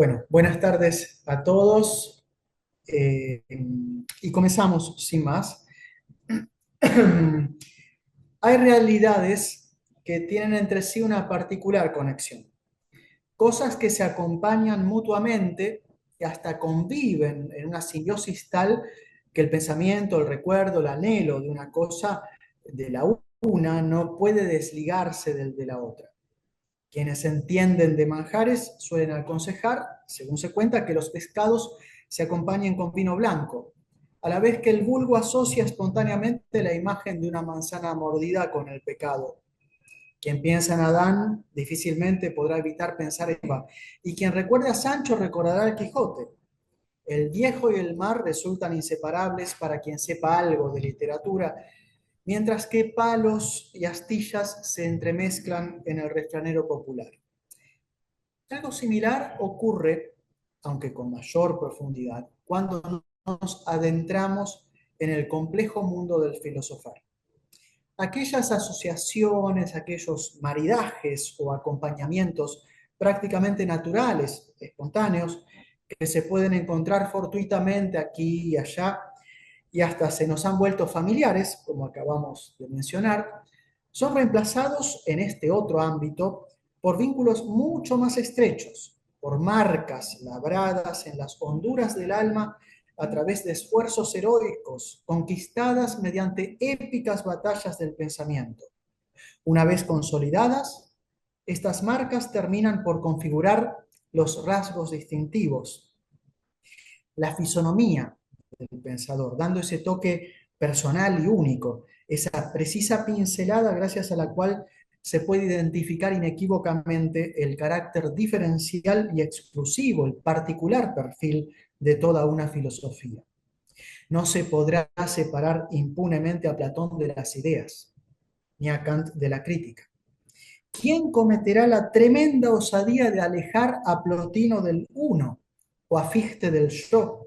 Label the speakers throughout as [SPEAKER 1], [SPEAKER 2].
[SPEAKER 1] Bueno, buenas tardes a todos y comenzamos sin más. Hay realidades que tienen entre sí una particular conexión, cosas que se acompañan mutuamente y hasta conviven en una simbiosis tal que el pensamiento, el recuerdo, el anhelo de una cosa, de la una, no puede desligarse del de la otra. Quienes entienden de manjares suelen aconsejar, según se cuenta, que los pescados se acompañen con vino blanco, a la vez que el vulgo asocia espontáneamente la imagen de una manzana mordida con el pecado. Quien piensa en Adán difícilmente podrá evitar pensar en Eva, y quien recuerde a Sancho recordará al Quijote. El viejo y el mar resultan inseparables para quien sepa algo de literatura, mientras que palos y astillas se entremezclan en el refranero popular. Algo similar ocurre, aunque con mayor profundidad, cuando nos adentramos en el complejo mundo del filosofar. Aquellas asociaciones, aquellos maridajes o acompañamientos prácticamente naturales, espontáneos, que se pueden encontrar fortuitamente aquí y allá y hasta se nos han vuelto familiares, como acabamos de mencionar, son reemplazados en este otro ámbito por vínculos mucho más estrechos, por marcas labradas en las honduras del alma a través de esfuerzos heroicos conquistadas mediante épicas batallas del pensamiento. Una vez consolidadas, estas marcas terminan por configurar los rasgos distintivos, la fisonomía del pensador, dando ese toque personal y único, esa precisa pincelada gracias a la cual se puede identificar inequívocamente el carácter diferencial y exclusivo, el particular perfil de toda una filosofía. No se podrá separar impunemente a Platón de las ideas, ni a Kant de la crítica. ¿Quién cometerá la tremenda osadía de alejar a Plotino del uno o a Fichte del yo?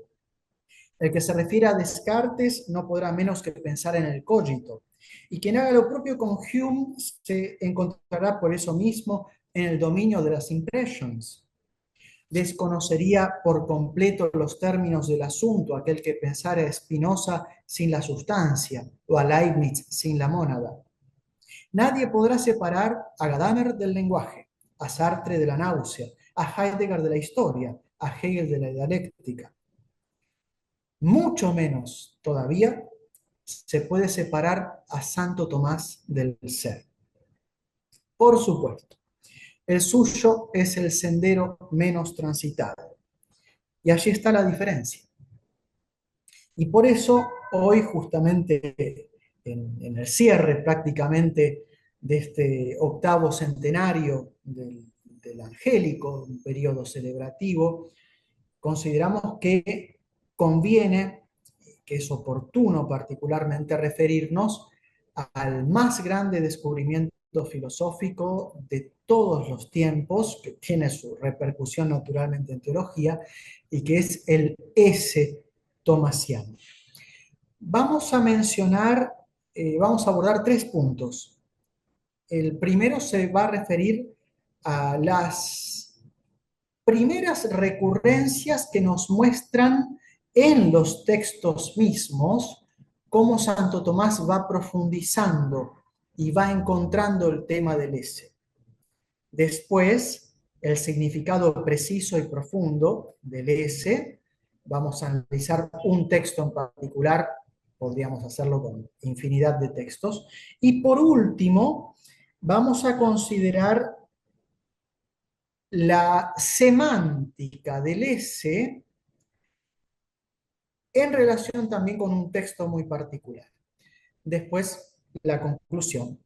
[SPEAKER 1] El que se refiere a Descartes no podrá menos que pensar en el cogito. Y quien haga lo propio con Hume se encontrará por eso mismo en el dominio de las impressions. Desconocería por completo los términos del asunto aquel que pensara a Spinoza sin la sustancia o a Leibniz sin la mónada. Nadie podrá separar a Gadamer del lenguaje, a Sartre de la náusea, a Heidegger de la historia, a Hegel de la dialéctica. Mucho menos todavía se puede separar a Santo Tomás del ser. Por supuesto, el suyo es el sendero menos transitado. Y allí está la diferencia. Y por eso hoy, justamente en el cierre prácticamente de este octavo centenario del Angélico, un periodo celebrativo, consideramos que conviene, que es oportuno particularmente referirnos al más grande descubrimiento filosófico de todos los tiempos, que tiene su repercusión naturalmente en teología, y que es el ese tomasiano. Vamos a mencionar, vamos a abordar tres puntos. El primero se va a referir a las primeras recurrencias que nos muestran en los textos mismos cómo Santo Tomás va profundizando y va encontrando el tema del ese. Después, el significado preciso y profundo del ese. Vamos a analizar un texto en particular, podríamos hacerlo con infinidad de textos. Y por último, vamos a considerar la semántica del ese en relación también con un texto muy particular. Después, la conclusión,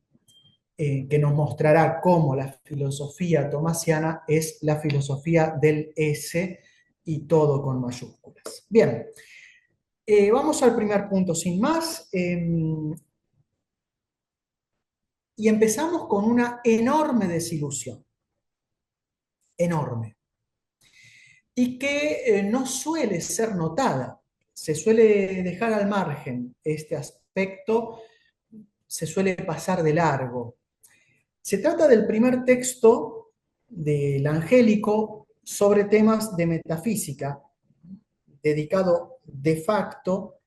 [SPEAKER 1] que nos mostrará cómo la filosofía tomasiana es la filosofía del ese y todo con mayúsculas. Bien, vamos al primer punto sin más. Y empezamos con una enorme desilusión, enorme, y que no suele ser notada. Se suele dejar al margen este aspecto, se suele pasar de largo. Se trata del primer texto del Angélico sobre temas de metafísica, dedicado de facto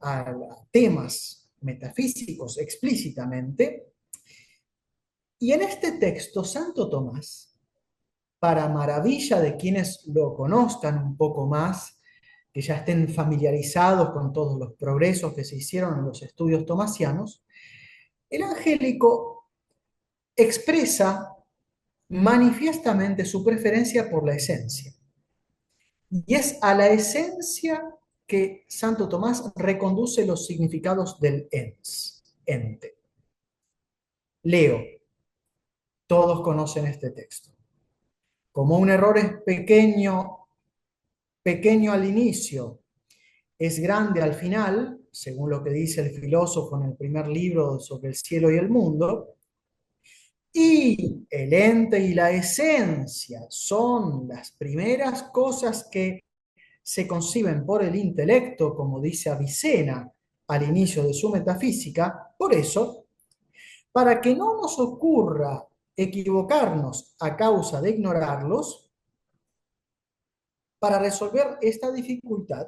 [SPEAKER 1] a temas metafísicos explícitamente. Y en este texto, Santo Tomás, para maravilla de quienes lo conozcan un poco más, que ya estén familiarizados con todos los progresos que se hicieron en los estudios tomasianos, el angélico expresa manifiestamente su preferencia por la esencia. Y es a la esencia que Santo Tomás reconduce los significados del ens, ente. Leo, todos conocen este texto. Como un error es pequeño, pequeño al inicio, es grande al final, según lo que dice el filósofo en el primer libro sobre el cielo y el mundo, y el ente y la esencia son las primeras cosas que se conciben por el intelecto, como dice Avicena al inicio de su metafísica. Por eso, para que no nos ocurra equivocarnos a causa de ignorarlos, para resolver esta dificultad,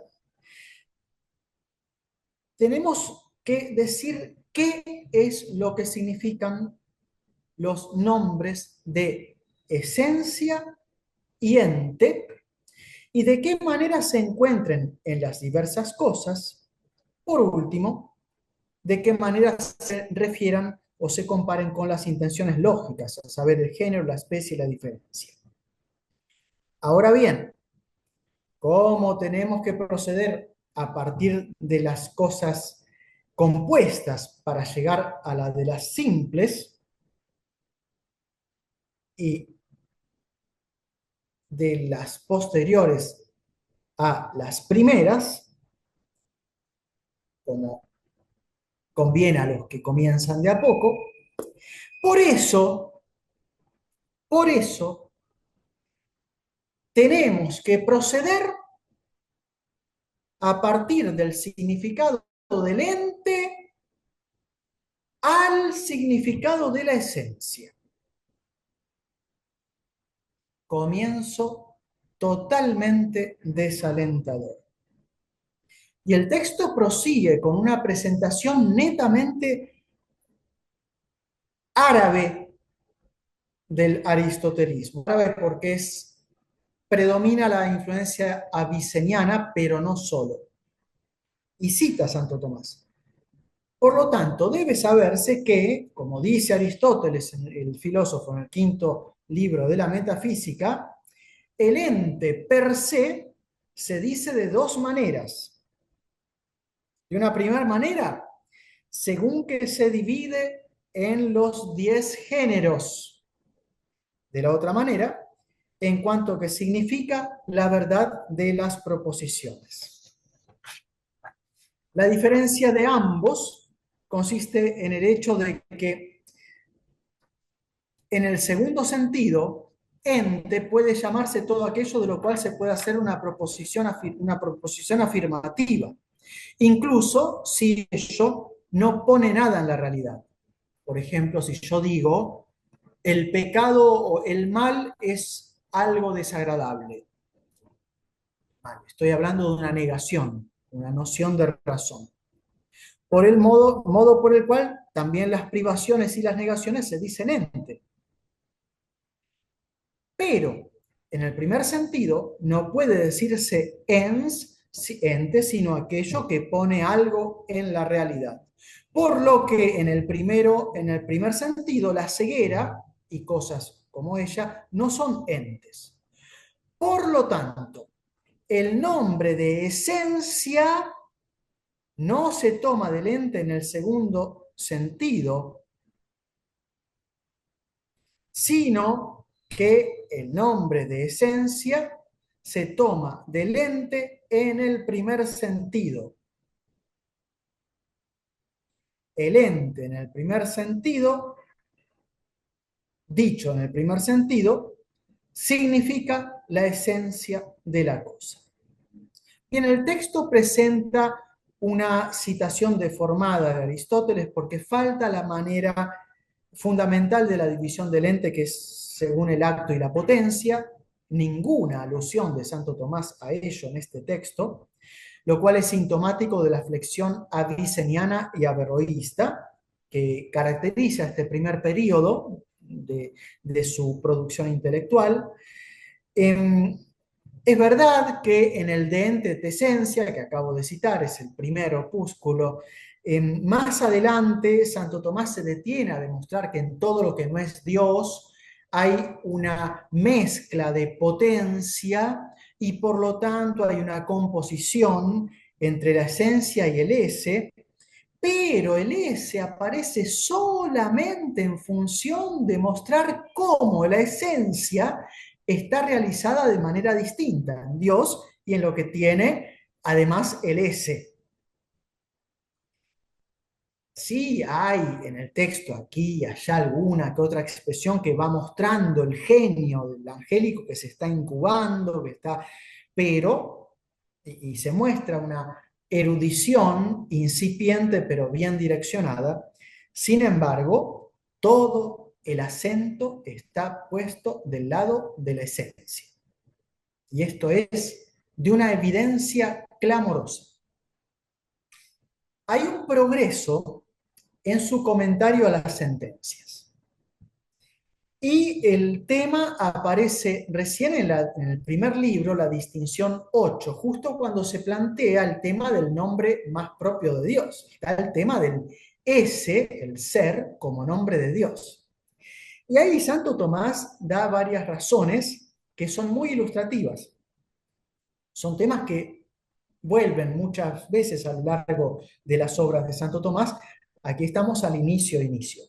[SPEAKER 1] tenemos que decir qué es lo que significan los nombres de esencia y ente, y de qué manera se encuentren en las diversas cosas. Por último, de qué manera se refieran o se comparen con las intenciones lógicas, a saber, el género, la especie y la diferencia. Ahora bien, ¿cómo tenemos que proceder a partir de las cosas compuestas para llegar a la de las simples y de las posteriores a las primeras, como conviene a los que comienzan de a poco? Por eso, por eso, tenemos que proceder a partir del significado del ente al significado de la esencia. Comienzo totalmente desalentador. Y el texto prosigue con una presentación netamente árabe del aristotelismo. Árabe porque predomina la influencia aviceniana, pero no solo. Y cita a Santo Tomás. Por lo tanto, debe saberse que, como dice Aristóteles, el filósofo, en el quinto libro de la Metafísica, el ente per se dice de dos maneras. De una primera manera, según que se divide en los 10 géneros. De la otra manera, en cuanto que significa la verdad de las proposiciones. La diferencia de ambos consiste en el hecho de que en el segundo sentido, ente puede llamarse todo aquello de lo cual se puede hacer una proposición afirmativa, incluso si ello no pone nada en la realidad. Por ejemplo, si yo digo, el pecado o el mal es algo desagradable. Estoy hablando de una negación, una noción de razón. Por el modo por el cual también las privaciones y las negaciones se dicen ente. Pero en el primer sentido no puede decirse ente, sino aquello que pone algo en la realidad. Por lo que en el primer sentido, la ceguera y cosas como ella no son entes. Por lo tanto, el nombre de esencia no se toma del ente en el segundo sentido, sino que el nombre de esencia se toma del ente en el primer sentido. El ente en el primer sentido, dicho en el primer sentido, significa la esencia de la cosa. Y en el texto presenta una citación deformada de Aristóteles porque falta la manera fundamental de la división del ente, que es según el acto y la potencia, ninguna alusión de Santo Tomás a ello en este texto, lo cual es sintomático de la flexión aviceniana y averroísta que caracteriza este primer periodo de su producción intelectual. Es verdad que en el De Ente et Essentia, que acabo de citar, es el primer opúsculo, más adelante Santo Tomás se detiene a demostrar que en todo lo que no es Dios hay una mezcla de potencia y por lo tanto hay una composición entre la esencia y el ese, pero el ese aparece solamente en función de mostrar cómo la esencia está realizada de manera distinta en Dios y en lo que tiene además el ese. Sí hay en el texto aquí y allá alguna que otra expresión que va mostrando el genio del angélico que se está incubando, pero, y se muestra una erudición incipiente pero bien direccionada. Sin embargo, todo el acento está puesto del lado de la esencia. Y esto es de una evidencia clamorosa. Hay un progreso en su comentario a las sentencias. Y el tema aparece recién en el primer libro, la distinción 8, justo cuando se plantea el tema del nombre más propio de Dios. Está el tema del ese, el ser, como nombre de Dios. Y ahí Santo Tomás da varias razones que son muy ilustrativas. Son temas que vuelven muchas veces a lo largo de las obras de Santo Tomás. Aquí estamos al inicio.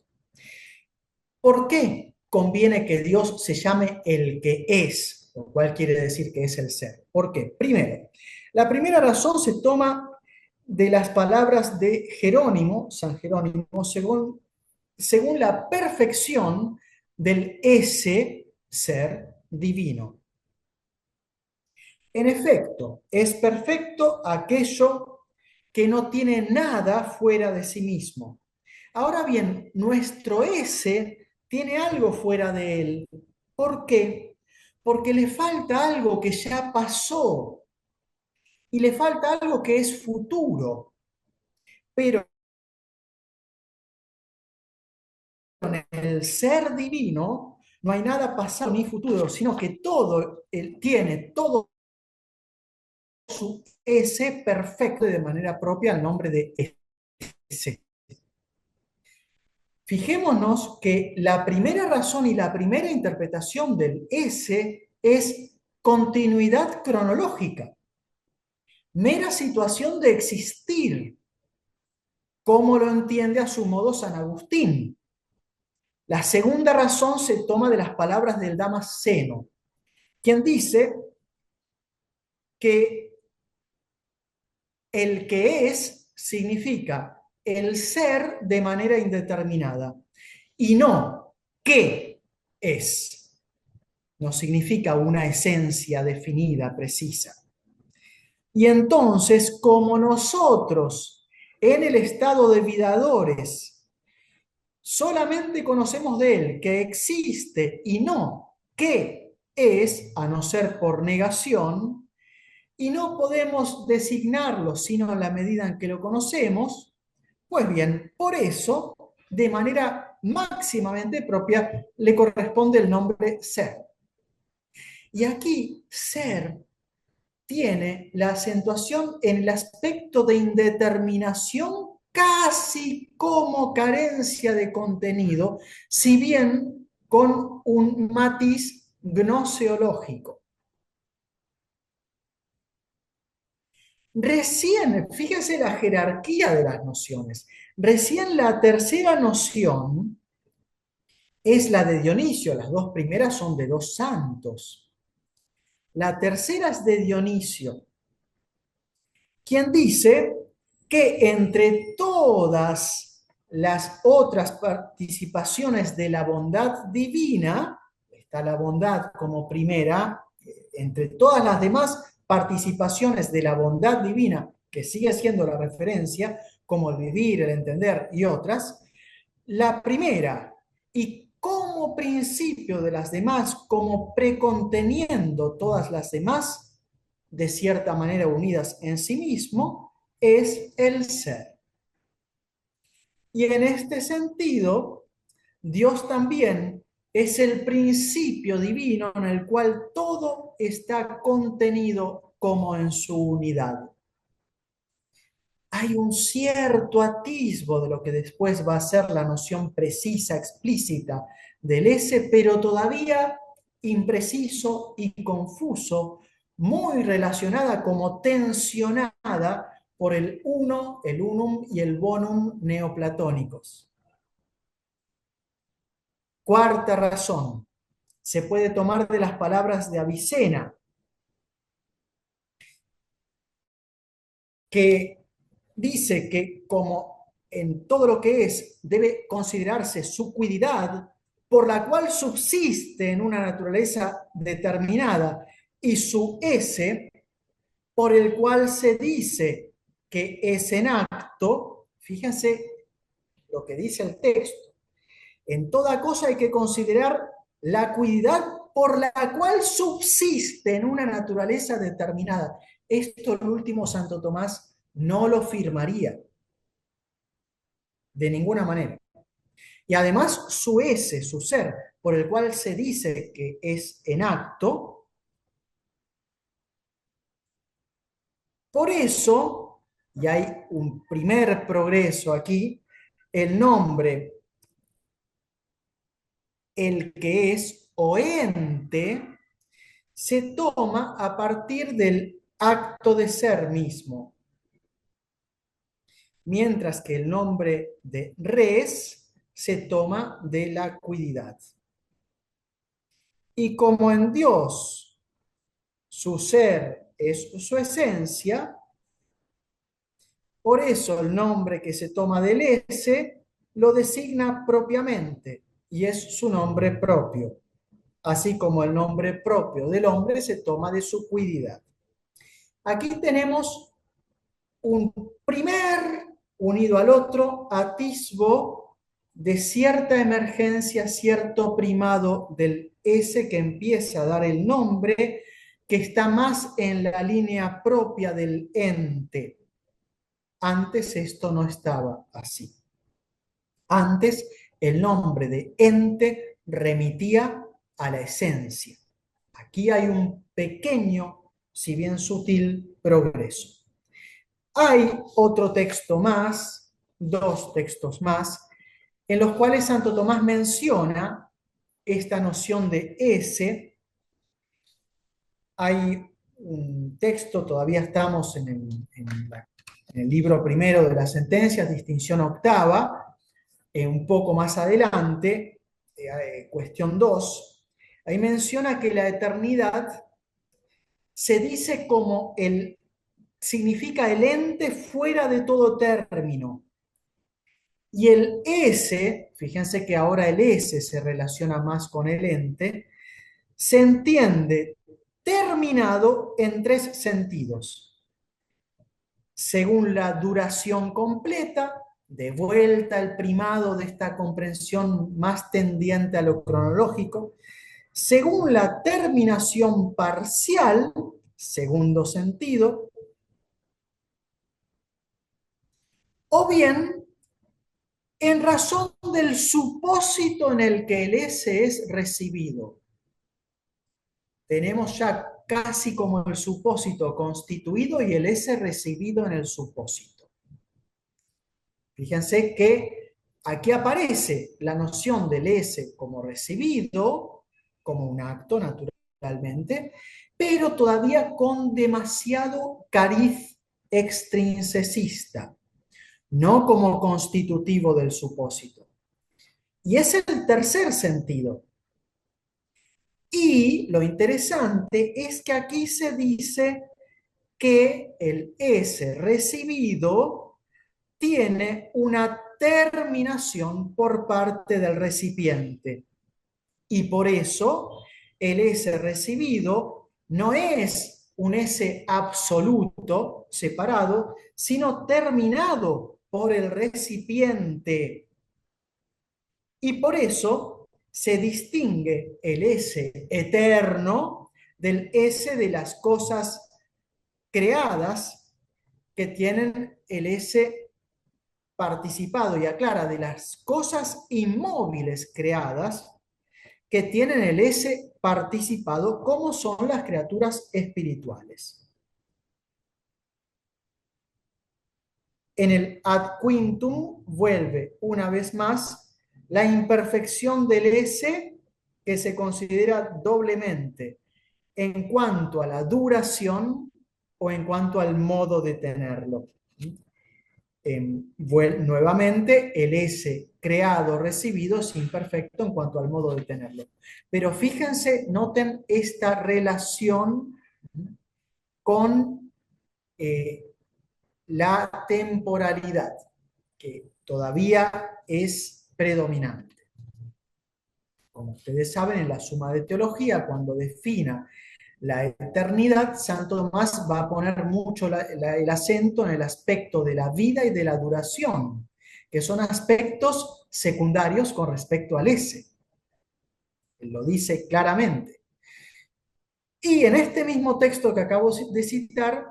[SPEAKER 1] ¿Por qué conviene que Dios se llame el que es? Lo cual quiere decir que es el ser. ¿Por qué? Primero, la primera razón se toma de las palabras de Jerónimo, San Jerónimo, según la perfección del ese ser divino. En efecto, es perfecto aquello que no tiene nada fuera de sí mismo. Ahora bien, nuestro ese tiene algo fuera de él. ¿Por qué? Porque le falta algo que ya pasó y le falta algo que es futuro. Pero en el ser divino no hay nada pasado ni futuro, sino que todo, él tiene todo su ese perfecto y de manera propia el nombre de ese. Fijémonos que la primera razón y la primera interpretación del ese es continuidad cronológica, mera situación de existir, como lo entiende a su modo San Agustín. La segunda razón se toma de las palabras del Damasceno, quien dice que el que es significa el ser de manera indeterminada y no qué es. No significa una esencia definida, precisa. Y entonces, como nosotros en el estado de vidadores solamente conocemos de él que existe y no qué es, a no ser por negación, y no podemos designarlo sino en la medida en que lo conocemos, pues bien, por eso, de manera máximamente propia, le corresponde el nombre ser. Y aquí, ser tiene la acentuación en el aspecto de indeterminación casi como carencia de contenido, si bien con un matiz gnoseológico. Recién, fíjense la jerarquía de las nociones, recién la tercera noción es la de Dionisio, las dos primeras son de dos santos. La tercera es de Dionisio, quien dice que entre todas las otras participaciones de la bondad divina, está la bondad como primera, entre todas las demás participaciones de la bondad divina, que sigue siendo la referencia, como el vivir, el entender y otras, la primera, y como principio de las demás, como preconteniendo todas las demás, de cierta manera unidas en sí mismo, es el ser. Y en este sentido, Dios también es el principio divino en el cual todo está contenido como en su unidad. Hay un cierto atisbo de lo que después va a ser la noción precisa, explícita del ese, pero todavía impreciso y confuso, muy relacionada como tensionada por el uno, el unum y el bonum neoplatónicos. Cuarta razón, se puede tomar de las palabras de Avicena, que dice que como en todo lo que es debe considerarse su cuidad, por la cual subsiste en una naturaleza determinada, y su ese, por el cual se dice que es en acto, fíjense lo que dice el texto, en toda cosa hay que considerar la cuidad por la cual subsiste en una naturaleza determinada. Esto el último Santo Tomás no lo firmaría de ninguna manera. Y además su ese, su ser, por el cual se dice que es en acto, por eso, y hay un primer progreso aquí, el nombre, el que es o ente, se toma a partir del acto de ser mismo, mientras que el nombre de res se toma de la cuidad. Y como en Dios su ser es su esencia, por eso el nombre que se toma del ese lo designa propiamente y es su nombre propio, así como el nombre propio del hombre se toma de su cuidad. Aquí tenemos un primer, unido al otro, atisbo de cierta emergencia, cierto primado del ese que empieza a dar el nombre, que está más en la línea propia del ente. Antes esto no estaba así. Antes el nombre de ente remitía a la esencia. Aquí hay un pequeño, si bien sutil, progreso. Hay otro texto más, dos textos más, en los cuales Santo Tomás menciona esta noción de ese. Hay un texto, todavía estamos en el libro primero de las sentencias, distinción octava, un poco más adelante, cuestión 2, ahí menciona que la eternidad se dice como significa el ente fuera de todo término. Y el ese, fíjense que ahora el ese se relaciona más con el ente, se entiende terminado en tres sentidos. Según la duración completa, de vuelta el primado de esta comprensión más tendiente a lo cronológico, según la terminación parcial, segundo sentido, o bien en razón del supósito en el que el ese es recibido. Tenemos ya casi como el supósito constituido y el ese recibido en el supósito. Fíjense que aquí aparece la noción del ese como recibido, como un acto naturalmente, pero todavía con demasiado cariz extrinsecista, no como constitutivo del supósito. Y es el tercer sentido. Y lo interesante es que aquí se dice que el S recibido tiene una terminación por parte del recipiente. Y por eso el S recibido no es un S absoluto, separado, sino terminado por el recipiente. Y por eso se distingue el S eterno del S de las cosas creadas que tienen el S participado, y aclara, de las cosas inmóviles creadas que tienen el S participado, como son las criaturas espirituales. En el ad quintum vuelve una vez más la imperfección del S, que se considera doblemente en cuanto a la duración o en cuanto al modo de tenerlo. Nuevamente, el S creado, recibido es imperfecto en cuanto al modo de tenerlo. Pero fíjense, noten esta relación con la temporalidad, que todavía es predominante. Como ustedes saben, en la Suma de Teología, cuando defina la eternidad, Santo Tomás va a poner mucho el acento en el aspecto de la vida y de la duración, que son aspectos secundarios con respecto al ese. Él lo dice claramente. Y en este mismo texto que acabo de citar,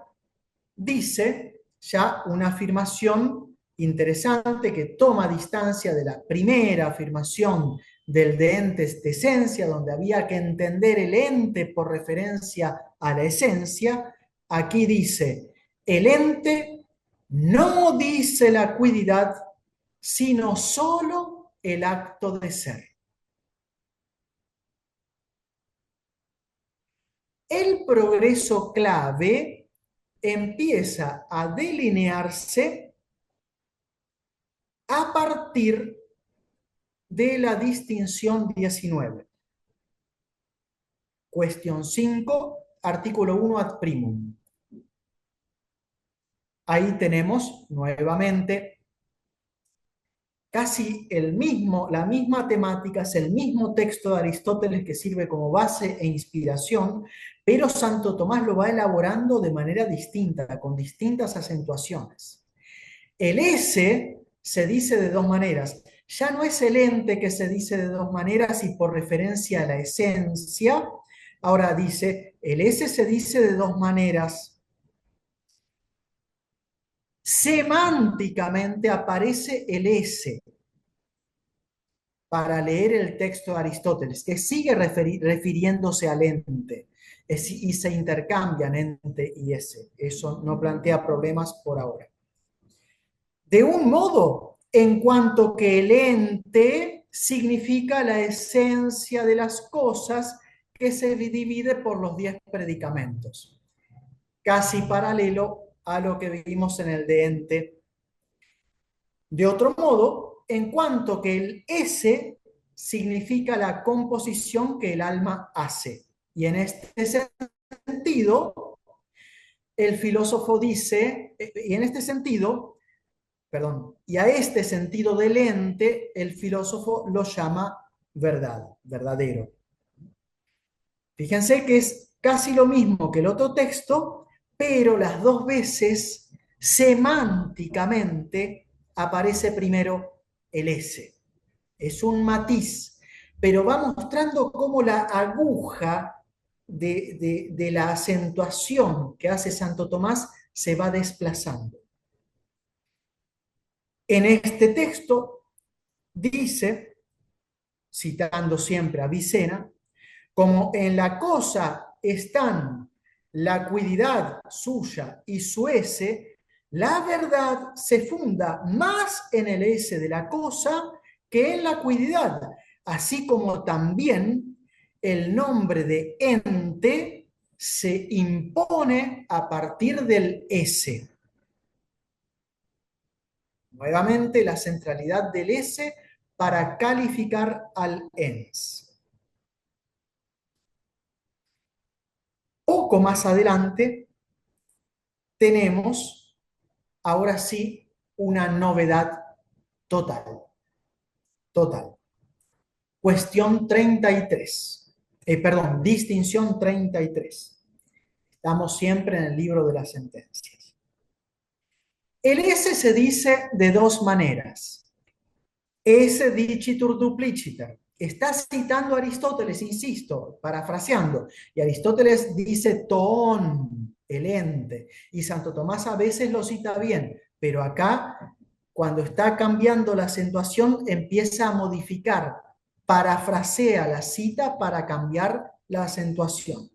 [SPEAKER 1] dice ya una afirmación interesante que toma distancia de la primera afirmación del de entes de esencia, donde había que entender el ente por referencia a la esencia. Aquí dice, el ente no dice la cuididad, sino solo el acto de ser. El progreso clave empieza a delinearse a partir de la distinción 19. Cuestión 5, artículo 1 ad primum. Ahí tenemos nuevamente casi la misma temática, es el mismo texto de Aristóteles que sirve como base e inspiración, pero Santo Tomás lo va elaborando de manera distinta, con distintas acentuaciones. El S se dice de dos maneras. Ya no es el ente que se dice de dos maneras y por referencia a la esencia. Ahora dice, el S se dice de dos maneras. Semánticamente aparece el S para leer el texto de Aristóteles, que sigue refiriéndose al ente, y se intercambian ente y S. Eso no plantea problemas por ahora. De un modo, en cuanto que el ente significa la esencia de las cosas, que se divide por los 10 predicamentos, casi paralelo a lo que vimos en el de ente. De otro modo, en cuanto que el S significa la composición que el alma hace. Y en este sentido, el filósofo dice, y en este sentido, perdón, y a este sentido del ente, el filósofo lo llama verdad, verdadero. Fíjense que es casi lo mismo que el otro texto, pero las dos veces semánticamente aparece primero el S. Es un matiz, pero va mostrando cómo la aguja de la acentuación que hace Santo Tomás se va desplazando. En este texto dice, citando siempre a Vicena, como en la cosa están la cuididad suya y su S, la verdad se funda más en el S de la cosa que en la cuididad, así como también el nombre de ente se impone a partir del S. Nuevamente la centralidad del S para calificar al ens. Poco más adelante tenemos, ahora sí, una novedad total. Total. Cuestión 33. Perdón, distinción 33. Estamos siempre en el libro de las sentencias. El S se dice de dos maneras. S dicitur dupliciter. está citando a Aristóteles, insisto, parafraseando, y Aristóteles dice ton, el ente, y Santo Tomás a veces lo cita bien, pero acá, cuando está cambiando la acentuación, empieza a modificar, parafrasea la cita para cambiar la acentuación.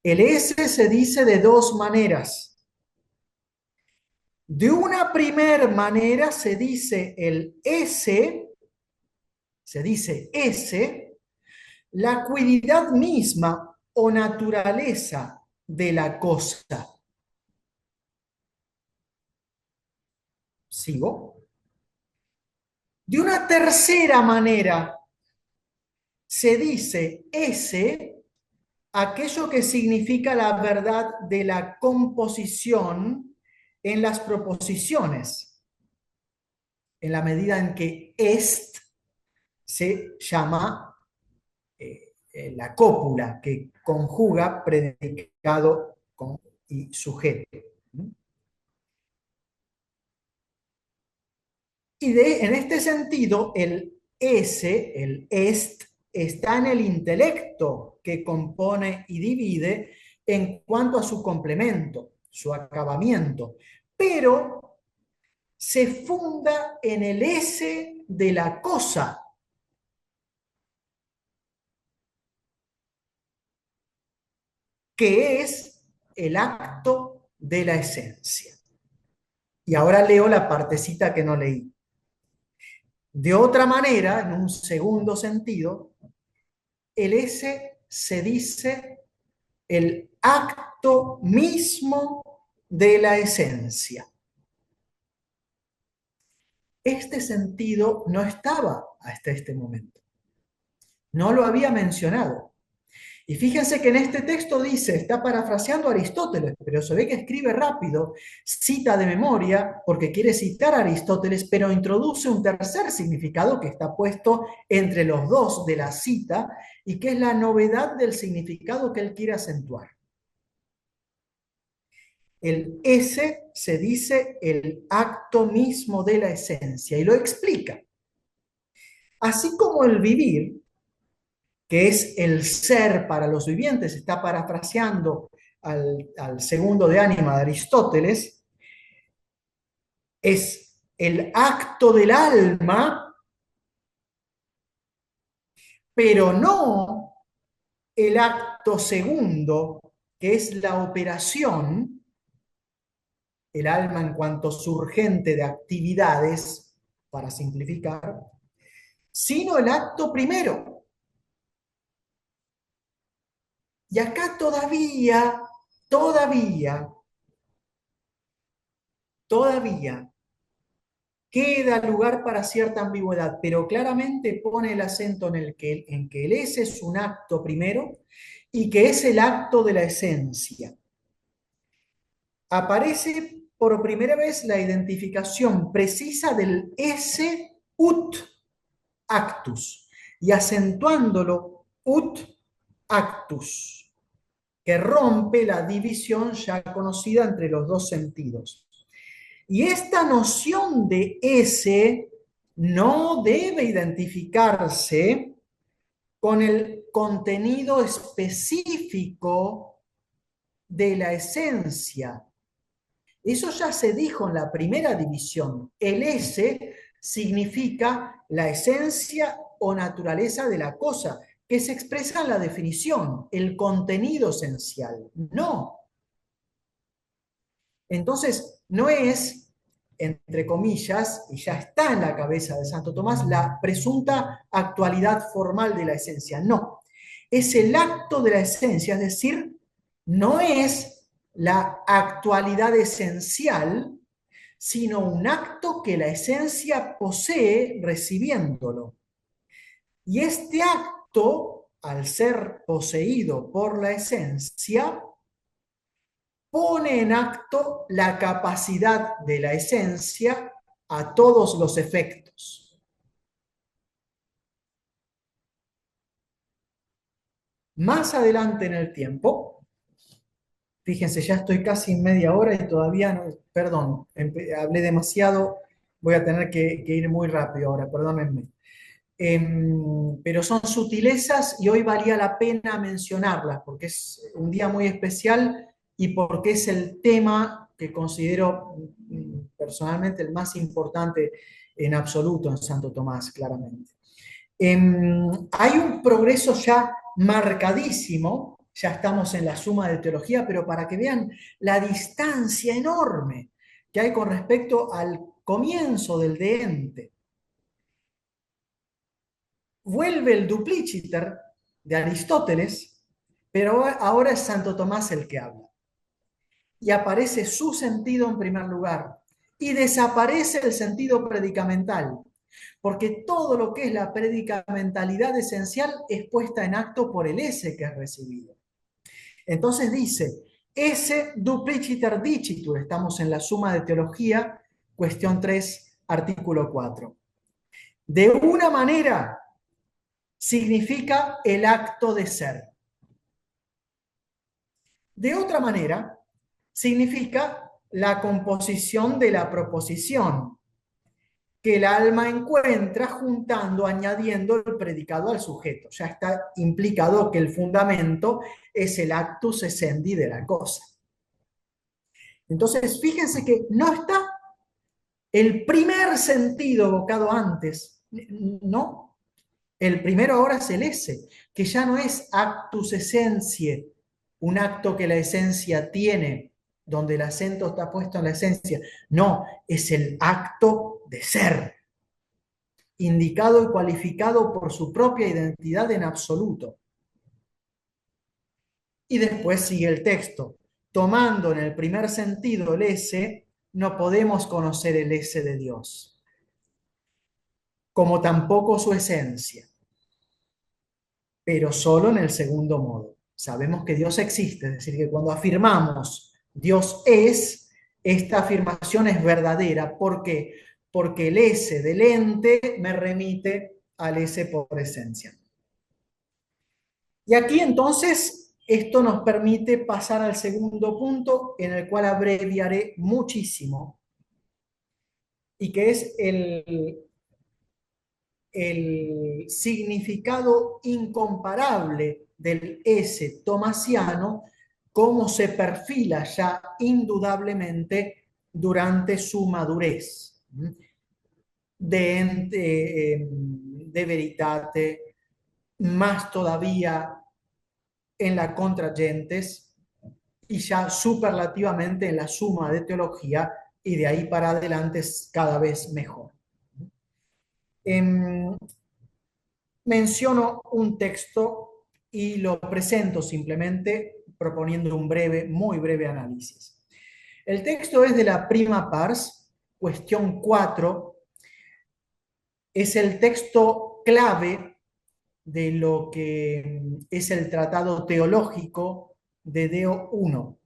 [SPEAKER 1] El S se dice de dos maneras. De una primera manera se dice el S, se dice S, la cualidad misma o naturaleza de la cosa. ¿Sigo? De una tercera manera se dice S, aquello que significa la verdad de la composición en las proposiciones, en la medida en que est se llama la cópula, que conjuga predicado y sujeto. Y en este sentido, el S, el est, está en el intelecto que compone y divide en cuanto a su complemento, su acabamiento, pero se funda en el S de la cosa, que es el acto de la esencia. Y ahora leo la partecita que no leí. De otra manera, en un segundo sentido, el S se dice el acto mismo de la esencia. Este sentido no estaba hasta este momento. No lo había mencionado. Y fíjense que en este texto dice, está parafraseando a Aristóteles, pero se ve que escribe rápido, cita de memoria, porque quiere citar a Aristóteles, pero introduce un tercer significado que está puesto entre los dos de la cita y que es la novedad del significado que él quiere acentuar. El S se dice el acto mismo de la esencia y lo explica. Así como el vivir, que es el ser para los vivientes, está parafraseando al segundo de ánima de Aristóteles, es el acto del alma, pero no el acto segundo, que es la operación, el alma en cuanto surgente de actividades, para simplificar, sino el acto primero. Y acá todavía queda lugar para cierta ambigüedad, pero claramente pone el acento en que el S es un acto primero y que es el acto de la esencia. Aparece por primera vez la identificación precisa del S ut actus y acentuándolo ut actus, que rompe la división ya conocida entre los dos sentidos. Y esta noción de S no debe identificarse con el contenido específico de la esencia. Eso ya se dijo en la primera división. El S significa la esencia o naturaleza de la cosa, que se expresa en la definición, el contenido esencial. No. Entonces, no es, entre comillas, y ya está en la cabeza de Santo Tomás, la presunta actualidad formal de la esencia. No. Es el acto de la esencia, es decir, no es la actualidad esencial, sino un acto que la esencia posee recibiéndolo. Y este acto, al ser poseído por la esencia, pone en acto la capacidad de la esencia a todos los efectos. Más adelante en el tiempo, fíjense, ya estoy casi en media hora y todavía no, perdón, hablé demasiado, voy a tener que ir muy rápido ahora, perdónenme. Pero son sutilezas y hoy valía la pena mencionarlas porque es un día muy especial y porque es el tema que considero personalmente el más importante en absoluto en Santo Tomás, claramente. Hay un progreso ya marcadísimo, ya estamos en la suma de teología, pero para que vean la distancia enorme que hay con respecto al comienzo del de ente. Vuelve el dupliciter de Aristóteles, pero ahora es Santo Tomás el que habla. Y aparece su sentido en primer lugar. Y desaparece el sentido predicamental, porque todo lo que es la predicamentalidad esencial es puesta en acto por el esse que es recibido. Entonces dice, esse dupliciter dicitur, estamos en la suma de teología, cuestión 3, artículo 4. De una manera significa el acto de ser. De otra manera, significa la composición de la proposición que el alma encuentra juntando, añadiendo el predicado al sujeto. Ya está implicado que el fundamento es el actus essendi de la cosa. Entonces, fíjense que no está el primer sentido evocado antes, no. El primero ahora es el esse, que ya no es actus essentiae, un acto que la esencia tiene, donde el acento está puesto en la esencia. No, es el acto de ser, indicado y cualificado por su propia identidad en absoluto. Y después sigue el texto. Tomando en el primer sentido el esse, no podemos conocer el esse de Dios, como tampoco su esencia, pero solo en el segundo modo. Sabemos que Dios existe, es decir, que cuando afirmamos Dios es, esta afirmación es verdadera. ¿Por qué? Porque el esse del ente me remite al esse por esencia. Y aquí entonces esto nos permite pasar al segundo punto en el cual abreviaré muchísimo y que es el significado incomparable del esse tomasiano, cómo se perfila ya indudablemente durante su madurez de veritate, más todavía en la contragentes y ya superlativamente en la suma de teología y de ahí para adelante es cada vez mejor. Menciono un texto y lo presento simplemente proponiendo un breve, muy breve análisis. El texto es de la Prima Pars, cuestión 4, es el texto clave de lo que es el tratado teológico de Deo 1.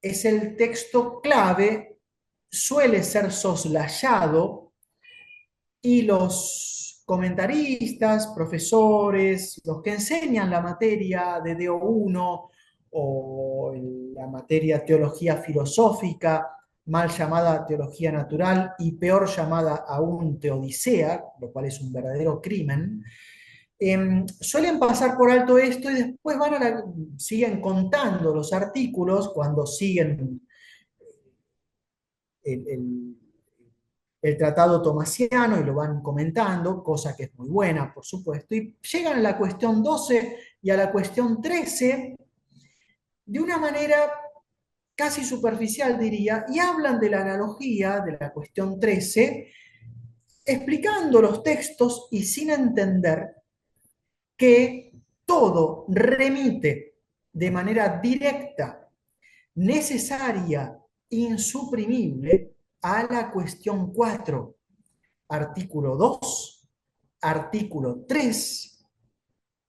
[SPEAKER 1] Es el texto clave, suele ser soslayado y los comentaristas, profesores, los que enseñan la materia de Deo 1 o la materia teología filosófica, mal llamada teología natural y peor llamada aún teodicea, lo cual es un verdadero crimen, suelen pasar por alto esto y después siguen contando los artículos cuando siguen el, el, el tratado tomasiano y lo van comentando, cosa que es muy buena, por supuesto, y llegan a la cuestión 12 y a la cuestión 13 de una manera casi superficial, diría, y hablan de la analogía de la cuestión 13, explicando los textos y sin entender que todo remite de manera directa, necesaria, insuprimible a la cuestión 4, artículo 2, artículo 3,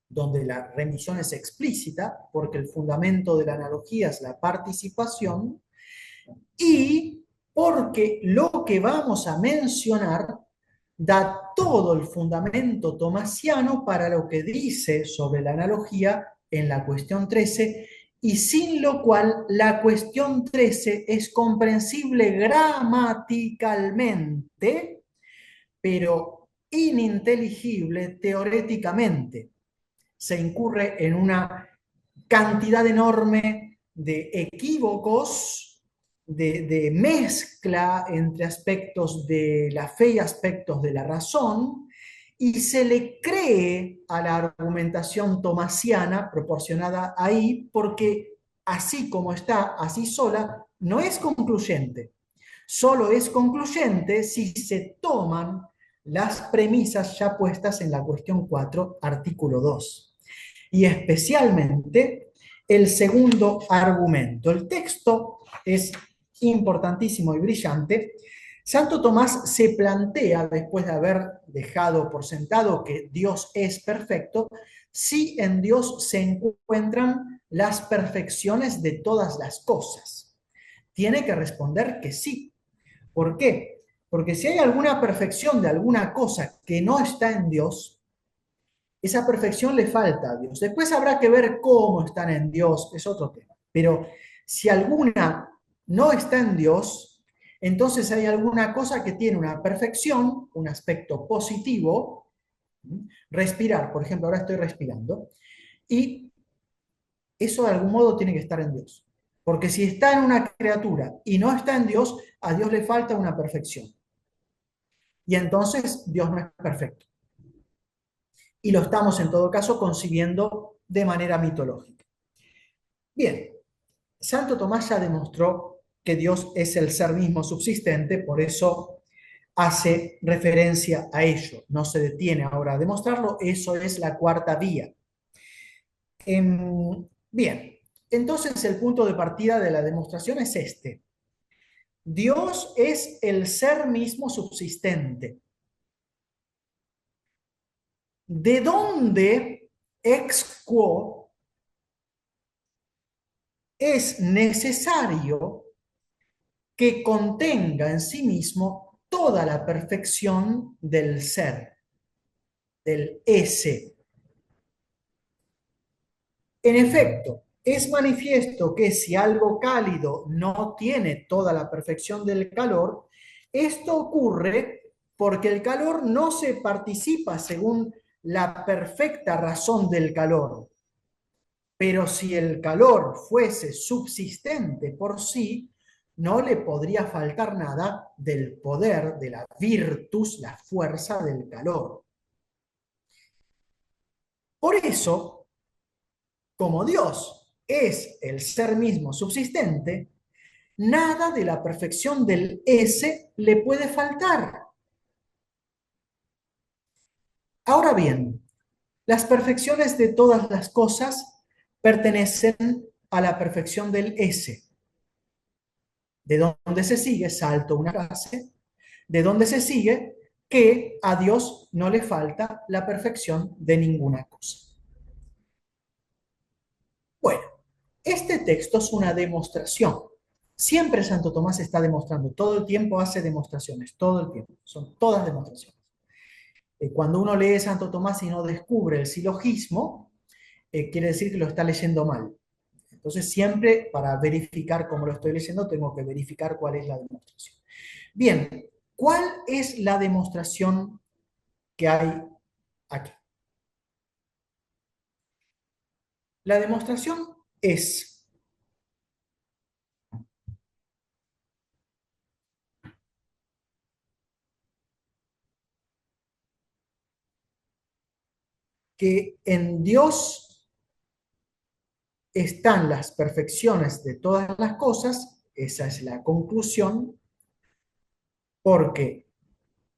[SPEAKER 1] donde la remisión es explícita, porque el fundamento de la analogía es la participación, y porque lo que vamos a mencionar da todo el fundamento tomasiano para lo que dice sobre la analogía en la cuestión 13, y sin lo cual la cuestión 13 es comprensible gramaticalmente, pero ininteligible teoréticamente. Se incurre en una cantidad enorme de equívocos, de mezcla entre aspectos de la fe y aspectos de la razón, y se le cree a la argumentación tomasiana proporcionada ahí, porque así como está, así sola, no es concluyente. Solo es concluyente si se toman las premisas ya puestas en la cuestión 4, artículo 2. Y especialmente el segundo argumento. El texto es importantísimo y brillante. Santo Tomás se plantea, después de haber dejado por sentado que Dios es perfecto, si en Dios se encuentran las perfecciones de todas las cosas. Tiene que responder que sí. ¿Por qué? Porque si hay alguna perfección de alguna cosa que no está en Dios, esa perfección le falta a Dios. Después habrá que ver cómo están en Dios, es otro tema. Pero si alguna no está en Dios, entonces hay alguna cosa que tiene una perfección, un aspecto positivo. Respirar, por ejemplo, ahora estoy respirando, y eso de algún modo tiene que estar en Dios. Porque si está en una criatura y no está en Dios, a Dios le falta una perfección. Y entonces Dios no es perfecto. Y lo estamos en todo caso concibiendo de manera mitológica. Bien, Santo Tomás ya demostró que Dios es el ser mismo subsistente, por eso hace referencia a ello. No se detiene ahora a demostrarlo, eso es la cuarta vía. Bien, entonces el punto de partida de la demostración es este. Dios es el ser mismo subsistente. ¿De dónde ex quo es necesario que contenga en sí mismo toda la perfección del ser, del ese? En efecto, es manifiesto que si algo cálido no tiene toda la perfección del calor, esto ocurre porque el calor no se participa según la perfecta razón del calor. Pero si el calor fuese subsistente por sí, no le podría faltar nada del poder, de la virtus, la fuerza del calor. Por eso, como Dios es el ser mismo subsistente, nada de la perfección del ese le puede faltar. Ahora bien, las perfecciones de todas las cosas pertenecen a la perfección del ese. ¿De dónde se sigue? Salto una frase. ¿De dónde se sigue? Que a Dios no le falta la perfección de ninguna cosa. Bueno, este texto es una demostración. Siempre Santo Tomás está demostrando, todo el tiempo hace demostraciones, todo el tiempo, son todas demostraciones. Cuando uno lee Santo Tomás y no descubre el silogismo, quiere decir que lo está leyendo mal. Entonces siempre para verificar cómo lo estoy leyendo tengo que verificar cuál es la demostración. Bien, ¿cuál es la demostración que hay aquí? La demostración es que en Dios están las perfecciones de todas las cosas, esa es la conclusión, porque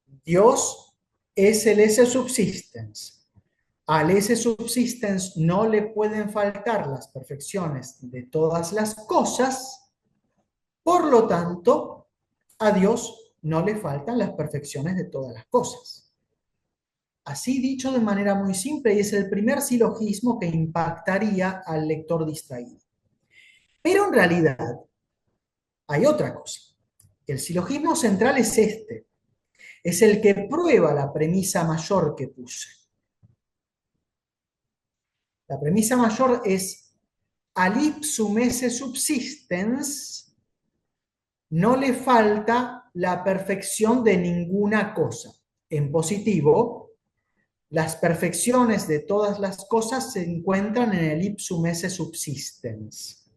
[SPEAKER 1] Dios es el esse subsistens. Al esse subsistens no le pueden faltar las perfecciones de todas las cosas, por lo tanto, a Dios no le faltan las perfecciones de todas las cosas. Así dicho de manera muy simple, y es el primer silogismo que impactaría al lector distraído. Pero en realidad hay otra cosa. El silogismo central es este. Es el que prueba la premisa mayor que puse. La premisa mayor es al ipsum esse subsistens no le falta la perfección de ninguna cosa. en positivo, las perfecciones de todas las cosas se encuentran en el ipsum esse subsistens.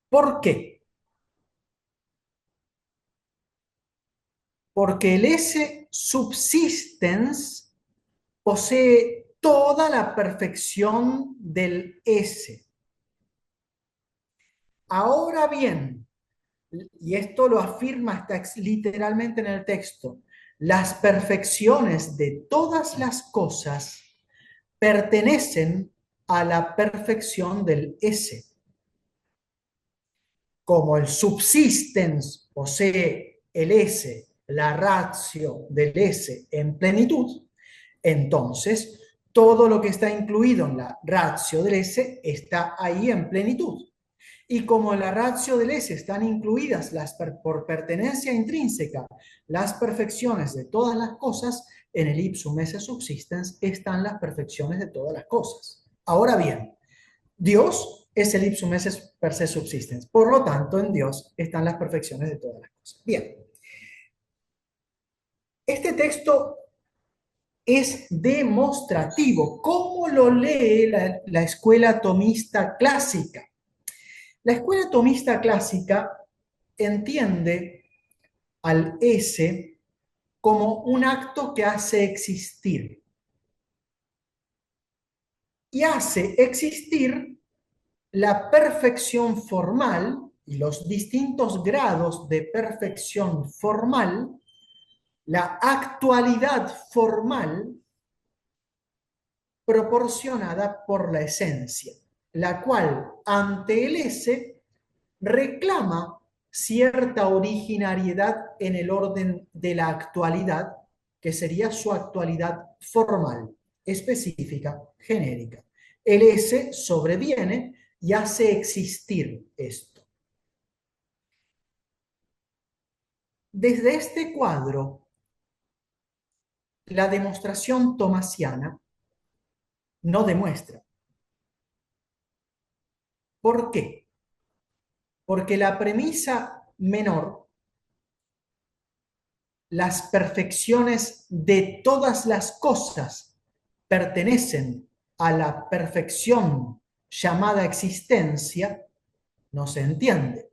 [SPEAKER 1] ¿Por qué? Porque el esse subsistens posee toda la perfección del esse. Ahora bien, y esto lo afirma literalmente en el texto, las perfecciones de todas las cosas pertenecen a la perfección del esse. Como el subsistens posee el esse, la ratio del esse en plenitud, entonces todo lo que está incluido en la ratio del esse está ahí en plenitud. Y como en la ratio del esse están incluidas por pertenencia intrínseca las perfecciones de todas las cosas, en el ipsum esse subsistens están las perfecciones de todas las cosas. Ahora bien, Dios es el ipsum esse per se subsistens. Por lo tanto, en Dios están las perfecciones de todas las cosas. Bien, este texto es demostrativo. ¿Cómo lo lee la escuela tomista clásica? La escuela tomista clásica entiende al esse como un acto que hace existir. Y hace existir la perfección formal y los distintos grados de perfección formal, la actualidad formal proporcionada por la esencia, la cual ante el esse reclama cierta originariedad en el orden de la actualidad, que sería su actualidad formal, específica, genérica. El esse sobreviene y hace existir esto. Desde este cuadro, la demostración tomasiana no demuestra. ¿Por qué? Porque la premisa menor, las perfecciones de todas las cosas pertenecen a la perfección llamada existencia, no se entiende.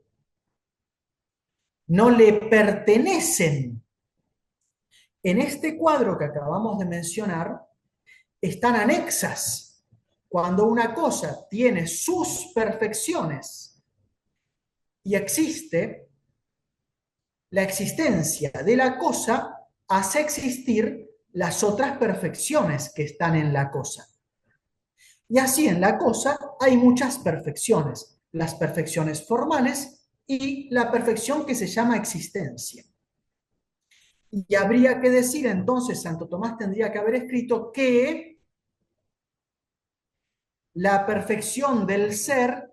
[SPEAKER 1] No le pertenecen. En este cuadro que acabamos de mencionar, están anexas. Cuando una cosa tiene sus perfecciones y existe, la existencia de la cosa hace existir las otras perfecciones que están en la cosa. Y así en la cosa hay muchas perfecciones, las perfecciones formales y la perfección que se llama existencia. Y habría que decir entonces, Santo Tomás tendría que haber escrito que la perfección del ser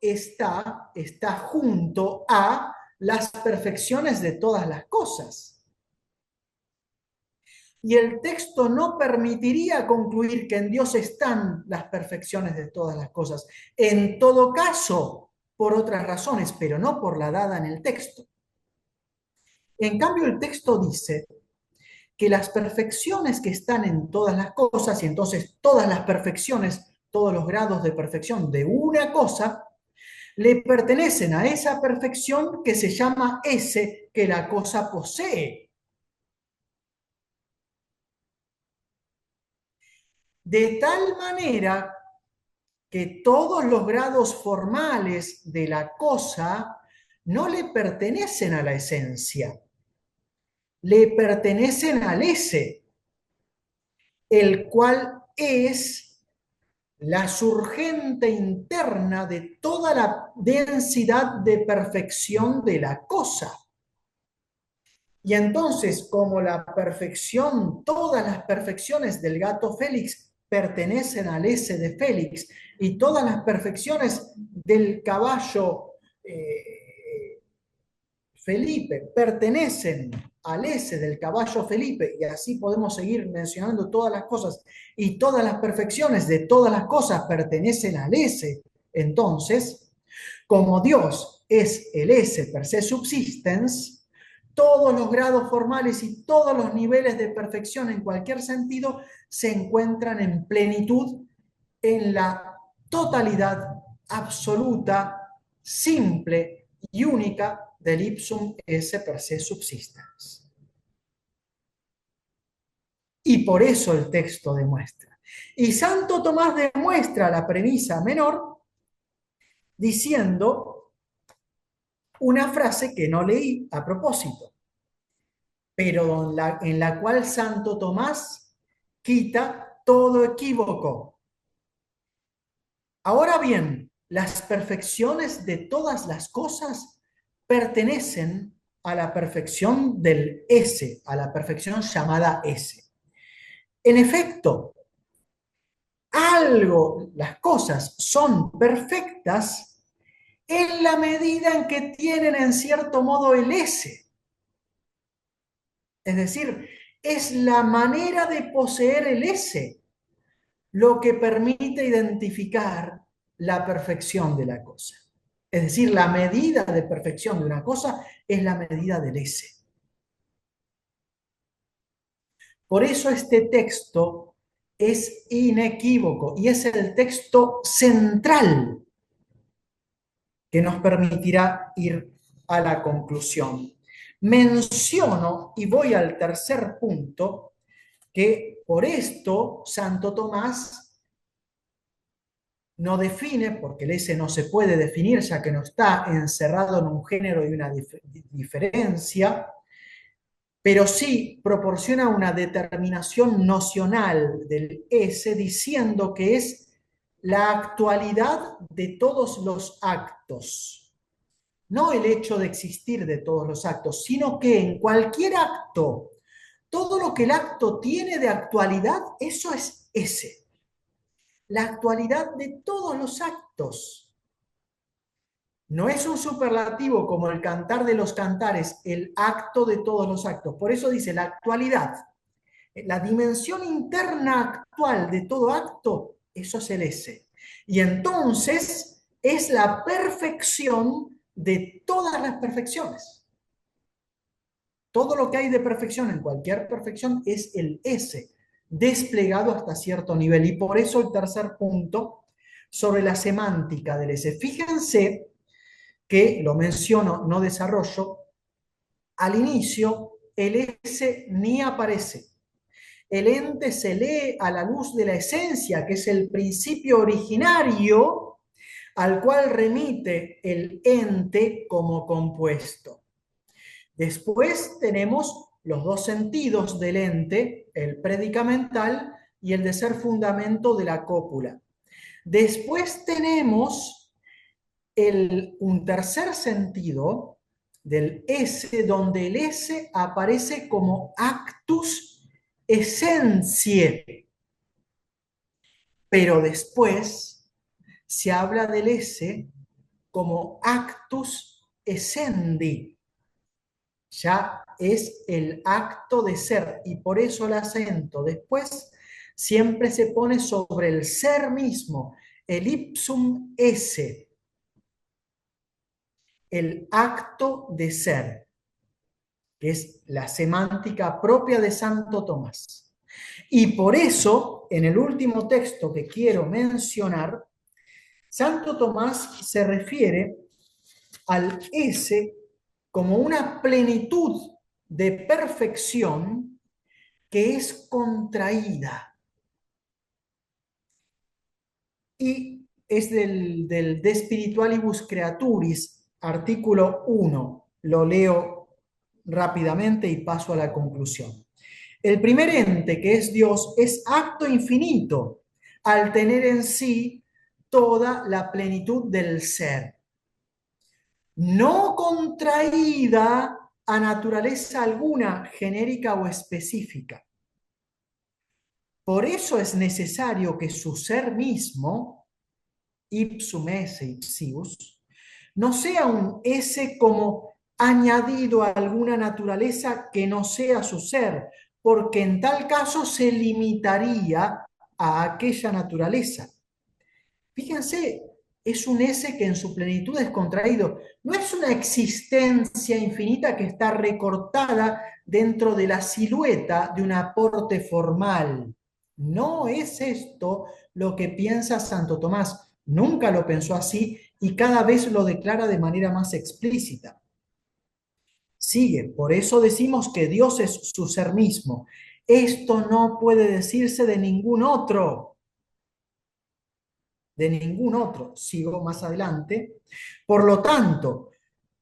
[SPEAKER 1] está junto a las perfecciones de todas las cosas. Y el texto no permitiría concluir que en Dios están las perfecciones de todas las cosas. En todo caso, por otras razones, pero no por la dada en el texto. En cambio, el texto dice que las perfecciones que están en todas las cosas, y entonces todas las perfecciones, todos los grados de perfección de una cosa, le pertenecen a esa perfección que se llama esse que la cosa posee. De tal manera que todos los grados formales de la cosa no le pertenecen a la esencia, le pertenecen al esse, el cual es la surgente interna de toda la densidad de perfección de la cosa. Y entonces, como la perfección, todas las perfecciones del gato Félix pertenecen al esse de Félix y todas las perfecciones del caballo Felipe pertenecen al esse del caballo Felipe, y así podemos seguir mencionando todas las cosas, y todas las perfecciones de todas las cosas pertenecen al esse. Entonces, como Dios es el esse per se subsistens, todos los grados formales y todos los niveles de perfección en cualquier sentido se encuentran en plenitud en la totalidad absoluta, simple y única del ipsum esse per se subsistens. Y por eso el texto demuestra. Y Santo Tomás demuestra la premisa menor diciendo una frase que no leí a propósito, pero en la cual Santo Tomás quita todo equívoco. Ahora bien, las perfecciones de todas las cosas pertenecen a la perfección del esse, a la perfección llamada esse. En efecto, las cosas son perfectas en la medida en que tienen en cierto modo el esse. Es decir, es la manera de poseer el esse lo que permite identificar la perfección de la cosa. Es decir, la medida de perfección de una cosa es la medida del esse. Por eso este texto es inequívoco y es el texto central que nos permitirá ir a la conclusión. Menciono, y voy al tercer punto, que por esto Santo Tomás no define, porque el esse no se puede definir, ya que no está encerrado en un género y una diferencia, pero sí proporciona una determinación nocional del esse, diciendo que es la actualidad de todos los actos. No el hecho de existir de todos los actos, sino que en cualquier acto, todo lo que el acto tiene de actualidad, eso es esse. La actualidad de todos los actos. No es un superlativo como el cantar de los cantares, el acto de todos los actos. Por eso dice la actualidad. La dimensión interna actual de todo acto, eso es el esse. Y entonces es la perfección de todas las perfecciones. Todo lo que hay de perfección en cualquier perfección es el esse, desplegado hasta cierto nivel. Y por eso el tercer punto sobre la semántica del esse. Fíjense que, lo menciono, no desarrollo, al inicio el esse ni aparece. El ente se lee a la luz de la esencia, que es el principio originario al cual remite el ente como compuesto. Después tenemos los dos sentidos del ente, el predicamental y el de ser fundamento de la cópula. Después tenemos un tercer sentido del esse, donde el esse aparece como actus essentiae. Pero después se habla del esse como actus essendi. Ya es el acto de ser, y por eso el acento después siempre se pone sobre el ser mismo, el ipsum esse, el acto de ser, que es la semántica propia de Santo Tomás. Y por eso, en el último texto que quiero mencionar, Santo Tomás se refiere al esse como una plenitud de perfección que es contraída. Y es del De Spiritualibus Creaturis, artículo 1. Lo leo rápidamente y paso a la conclusión. El primer ente, que es Dios, es acto infinito al tener en sí toda la plenitud del ser, no contraída a naturaleza alguna, genérica o específica. Por eso es necesario que su ser mismo, ipsum esse ipsius, no sea un esse como añadido a alguna naturaleza que no sea su ser, porque en tal caso se limitaría a aquella naturaleza. Fíjense, es un ese que en su plenitud es contraído. No es una existencia infinita que está recortada dentro de la silueta de un aporte formal. No es esto lo que piensa Santo Tomás. Nunca lo pensó así y cada vez lo declara de manera más explícita. Sigue, por eso decimos que Dios es su ser mismo. Esto no puede decirse de ningún otro, de ningún otro. Sigo más adelante. Por lo tanto,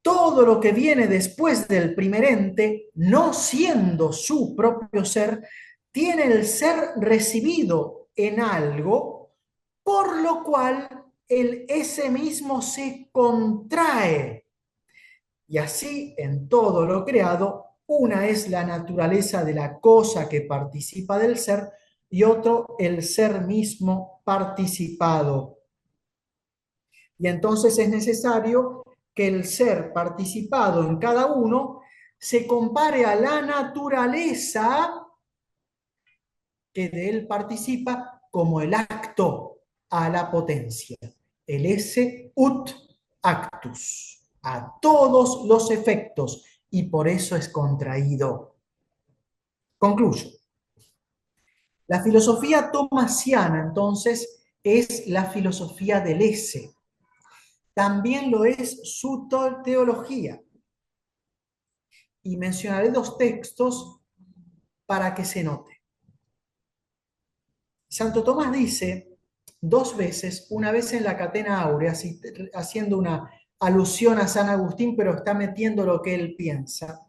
[SPEAKER 1] todo lo que viene después del primer ente, no siendo su propio ser, tiene el ser recibido en algo, por lo cual el ese mismo se contrae. Y así, en todo lo creado, una es la naturaleza de la cosa que participa del ser y otro el ser mismo participado. Y entonces es necesario que el ser participado en cada uno se compare a la naturaleza que de él participa como el acto a la potencia. El esse ut actus, a todos los efectos, y por eso es contraído. Concluyo. La filosofía tomasiana, entonces, es la filosofía del esse. También lo es su teología. Y mencionaré dos textos para que se note. Santo Tomás dice dos veces, una vez en la Catena Áurea, haciendo una alusión a San Agustín, pero está metiendo lo que él piensa.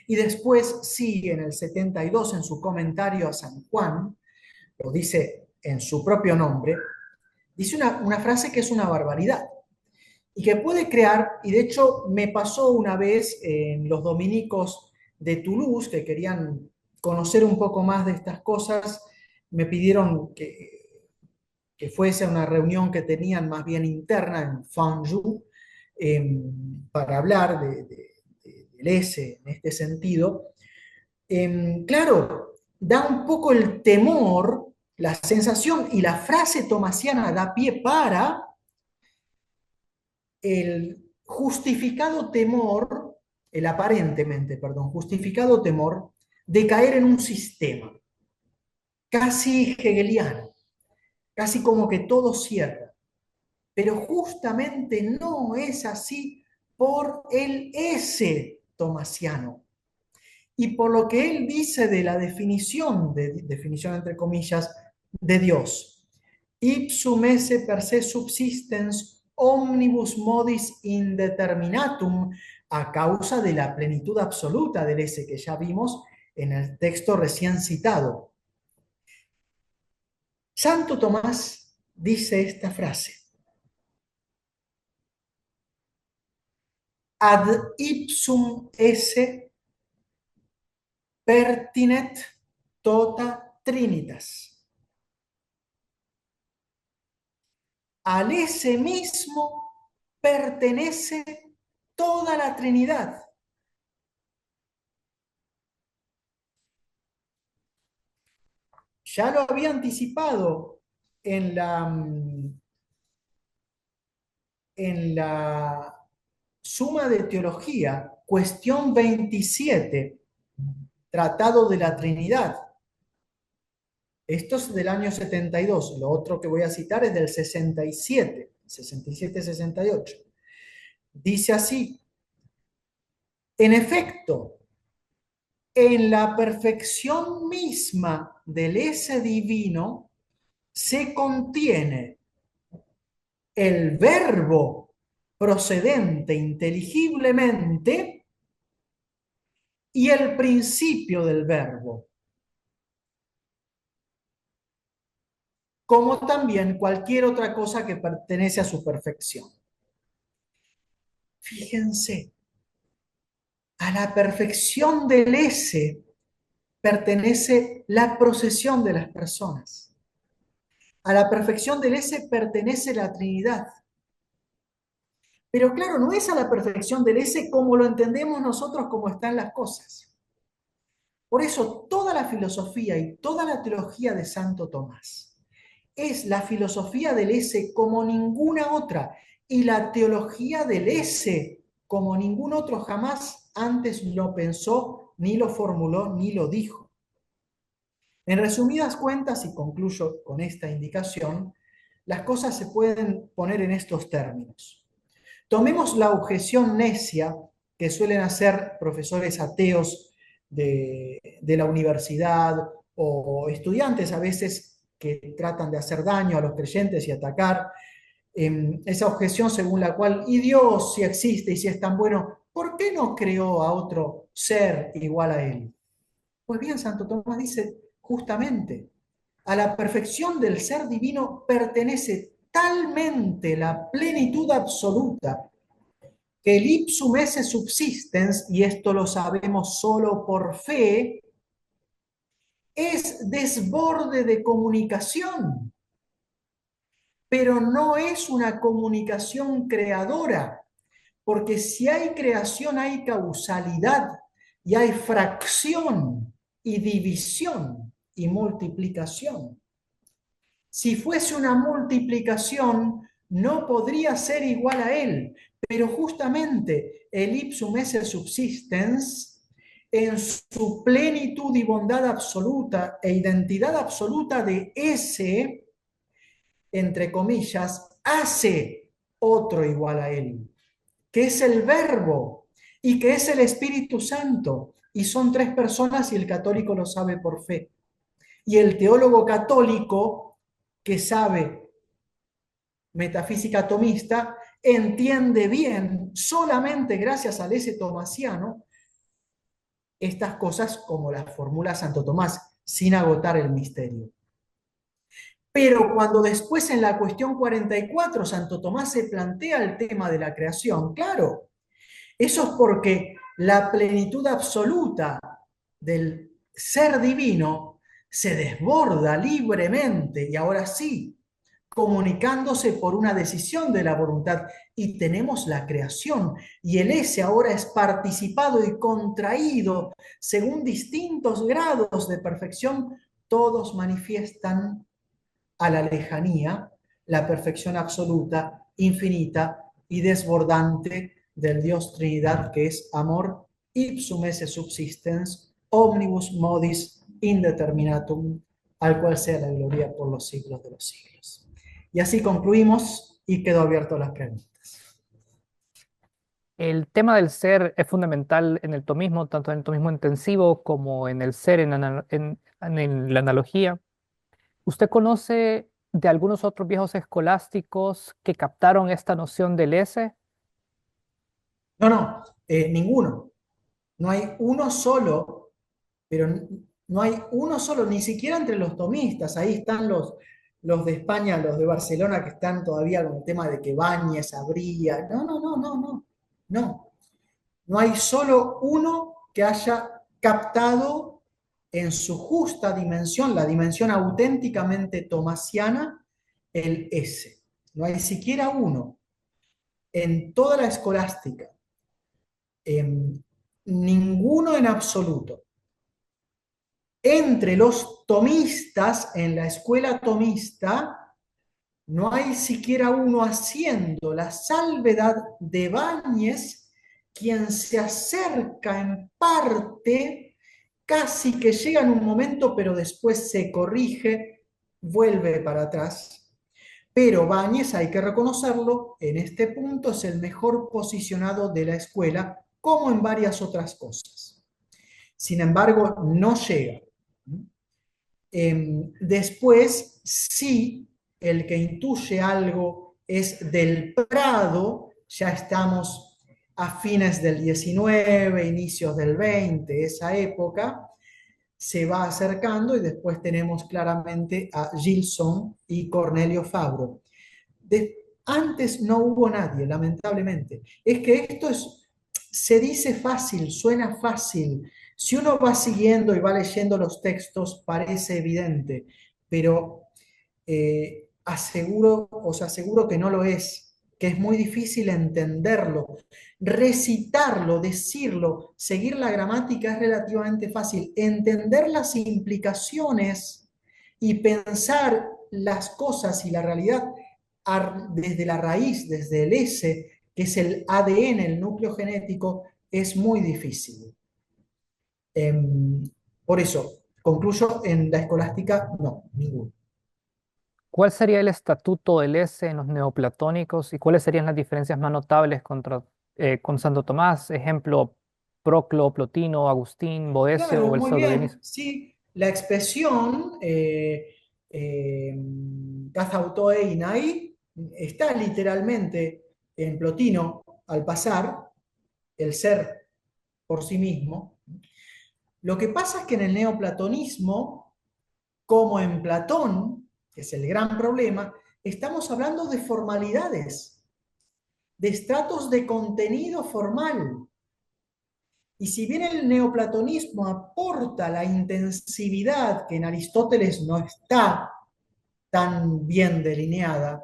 [SPEAKER 1] Y después sigue en el 72 en su comentario a San Juan, lo dice en su propio nombre, dice una frase que es una barbaridad y que puede crear, y de hecho me pasó una vez en los dominicos de Toulouse, que querían conocer un poco más de estas cosas, me pidieron que fuese a una reunión que tenían más bien interna en Fanjou, para hablar del ese en este sentido. Claro, da un poco el temor, la sensación, y la frase tomasiana da pie para el justificado temor, el aparentemente, perdón, justificado temor de caer en un sistema casi hegeliano, casi como que todo cierra. Pero justamente no es así por el ese tomasiano. Y por lo que él dice de la definición entre comillas, de Dios. Ipsum esse per se subsistens omnibus modis indeterminatum, a causa de la plenitud absoluta del ese que ya vimos en el texto recién citado. Santo Tomás dice esta frase: ad ipsum esse pertinet tota trinitas. Al ese mismo pertenece toda la Trinidad. Ya lo había anticipado en la Suma de Teología, cuestión 27, Tratado de la Trinidad. Esto es del año 72. Lo otro que voy a citar es del 67, 67-68. Dice así: en efecto, en la perfección misma del ese divino se contiene el verbo procedente inteligiblemente y el principio del verbo, como también cualquier otra cosa que pertenece a su perfección. Fíjense, a la perfección del ese pertenece la procesión de las personas. A la perfección del ese pertenece la Trinidad. Pero claro, no es a la perfección del ese como lo entendemos nosotros como están las cosas. Por eso toda la filosofía y toda la teología de Santo Tomás es la filosofía del ese como ninguna otra y la teología del ese como ningún otro jamás antes lo pensó, ni lo formuló, ni lo dijo. En resumidas cuentas, y concluyo con esta indicación, las cosas se pueden poner en estos términos. Tomemos la objeción necia que suelen hacer profesores ateos de la universidad o estudiantes a veces que tratan de hacer daño a los creyentes y atacar esa objeción según la cual, y Dios si existe y si es tan bueno, ¿por qué no creó a otro ser igual a él? Pues bien, Santo Tomás dice justamente, a la perfección del ser divino pertenece talmente la plenitud absoluta que el ipsum esse subsistens, y esto lo sabemos solo por fe, es desborde de comunicación, pero no es una comunicación creadora, porque si hay creación hay causalidad y hay fracción y división y multiplicación. Si fuese una multiplicación, no podría ser igual a él, pero justamente el ipsum esse subsistens, en su plenitud y bondad absoluta e identidad absoluta de ese, entre comillas, hace otro igual a él, que es el Verbo y que es el Espíritu Santo, y son tres personas y el católico lo sabe por fe. Y el teólogo católico que sabe metafísica atomista entiende bien, solamente gracias al ese tomasiano, estas cosas como las formula Santo Tomás, sin agotar el misterio. Pero cuando después en la cuestión 44 Santo Tomás se plantea el tema de la creación, claro, eso es porque la plenitud absoluta del ser divino se desborda libremente y ahora sí, comunicándose por una decisión de la voluntad, y tenemos la creación y el ese ahora es participado y contraído según distintos grados de perfección, todos manifiestan a la lejanía la perfección absoluta, infinita y desbordante del Dios Trinidad, que es amor, ipsum esse subsistens, omnibus modis indeterminatum, al cual sea la gloria por los siglos de los siglos. Y así concluimos y quedo abierto a las preguntas.
[SPEAKER 2] El tema del ser es fundamental en el tomismo, tanto en el tomismo intensivo como en el ser en la analogía. ¿Usted conoce de algunos otros viejos escolásticos que captaron esta noción del ese?
[SPEAKER 1] No, no, ninguno. No hay uno solo, pero no hay uno solo, ni siquiera entre los tomistas. Ahí están los de España, los de Barcelona, que están todavía con el tema de que Báñez habría. No, no, no, no, no. No. No hay solo uno que haya captado en su justa dimensión, la dimensión auténticamente tomasiana, el ese. No hay siquiera uno en toda la escolástica, ninguno en absoluto. Entre los tomistas, en la escuela tomista, no hay siquiera uno haciendo la salvedad de Báñez, quien se acerca en parte, casi que llega en un momento, pero después se corrige, vuelve para atrás. Pero Báñez, hay que reconocerlo, en este punto es el mejor posicionado de la escuela, como en varias otras cosas. Sin embargo, no llega. Después, sí, el que intuye algo es del Prado, ya estamos a fines del 19, inicios del 20, esa época, se va acercando y después tenemos claramente a Gilson y Cornelio Fabro. Antes no hubo nadie, lamentablemente. Es que esto se dice fácil, suena fácil. Si uno va siguiendo y va leyendo los textos, parece evidente, pero os aseguro que no lo es, que es muy difícil entenderlo. Recitarlo, decirlo, seguir la gramática es relativamente fácil. Entender las implicaciones y pensar las cosas y la realidad desde la raíz, desde el S, que es el ADN, el núcleo genético, es muy difícil. Por eso, concluyo, en la escolástica, no, ninguno.
[SPEAKER 2] ¿Cuál sería el estatuto del S en los neoplatónicos y cuáles serían las diferencias más notables con Santo Tomás? Ejemplo, Proclo, Plotino, Agustín, Boecio
[SPEAKER 1] Claro,
[SPEAKER 2] o el
[SPEAKER 1] muy
[SPEAKER 2] Pseudo
[SPEAKER 1] bien,
[SPEAKER 2] Dionisio.
[SPEAKER 1] sí, la expresión καθαυτοέιναι está literalmente en Plotino al pasar, el ser por sí mismo. Lo que pasa es que en el neoplatonismo, como en Platón, que es el gran problema, estamos hablando de formalidades, de estratos de contenido formal. Y si bien el neoplatonismo aporta la intensividad que en Aristóteles no está tan bien delineada,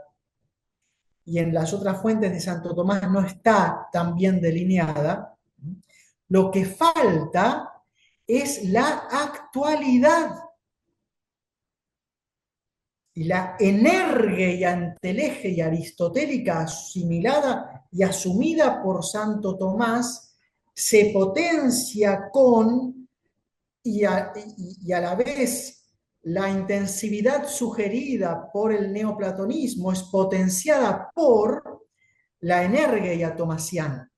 [SPEAKER 1] y en las otras fuentes de Santo Tomás no está tan bien delineada, lo que falta es la actualidad y la energía y entelegia aristotélica asimilada y asumida por Santo Tomás se potencia con y a la vez la intensividad sugerida por el neoplatonismo es potenciada por la energía tomasiana.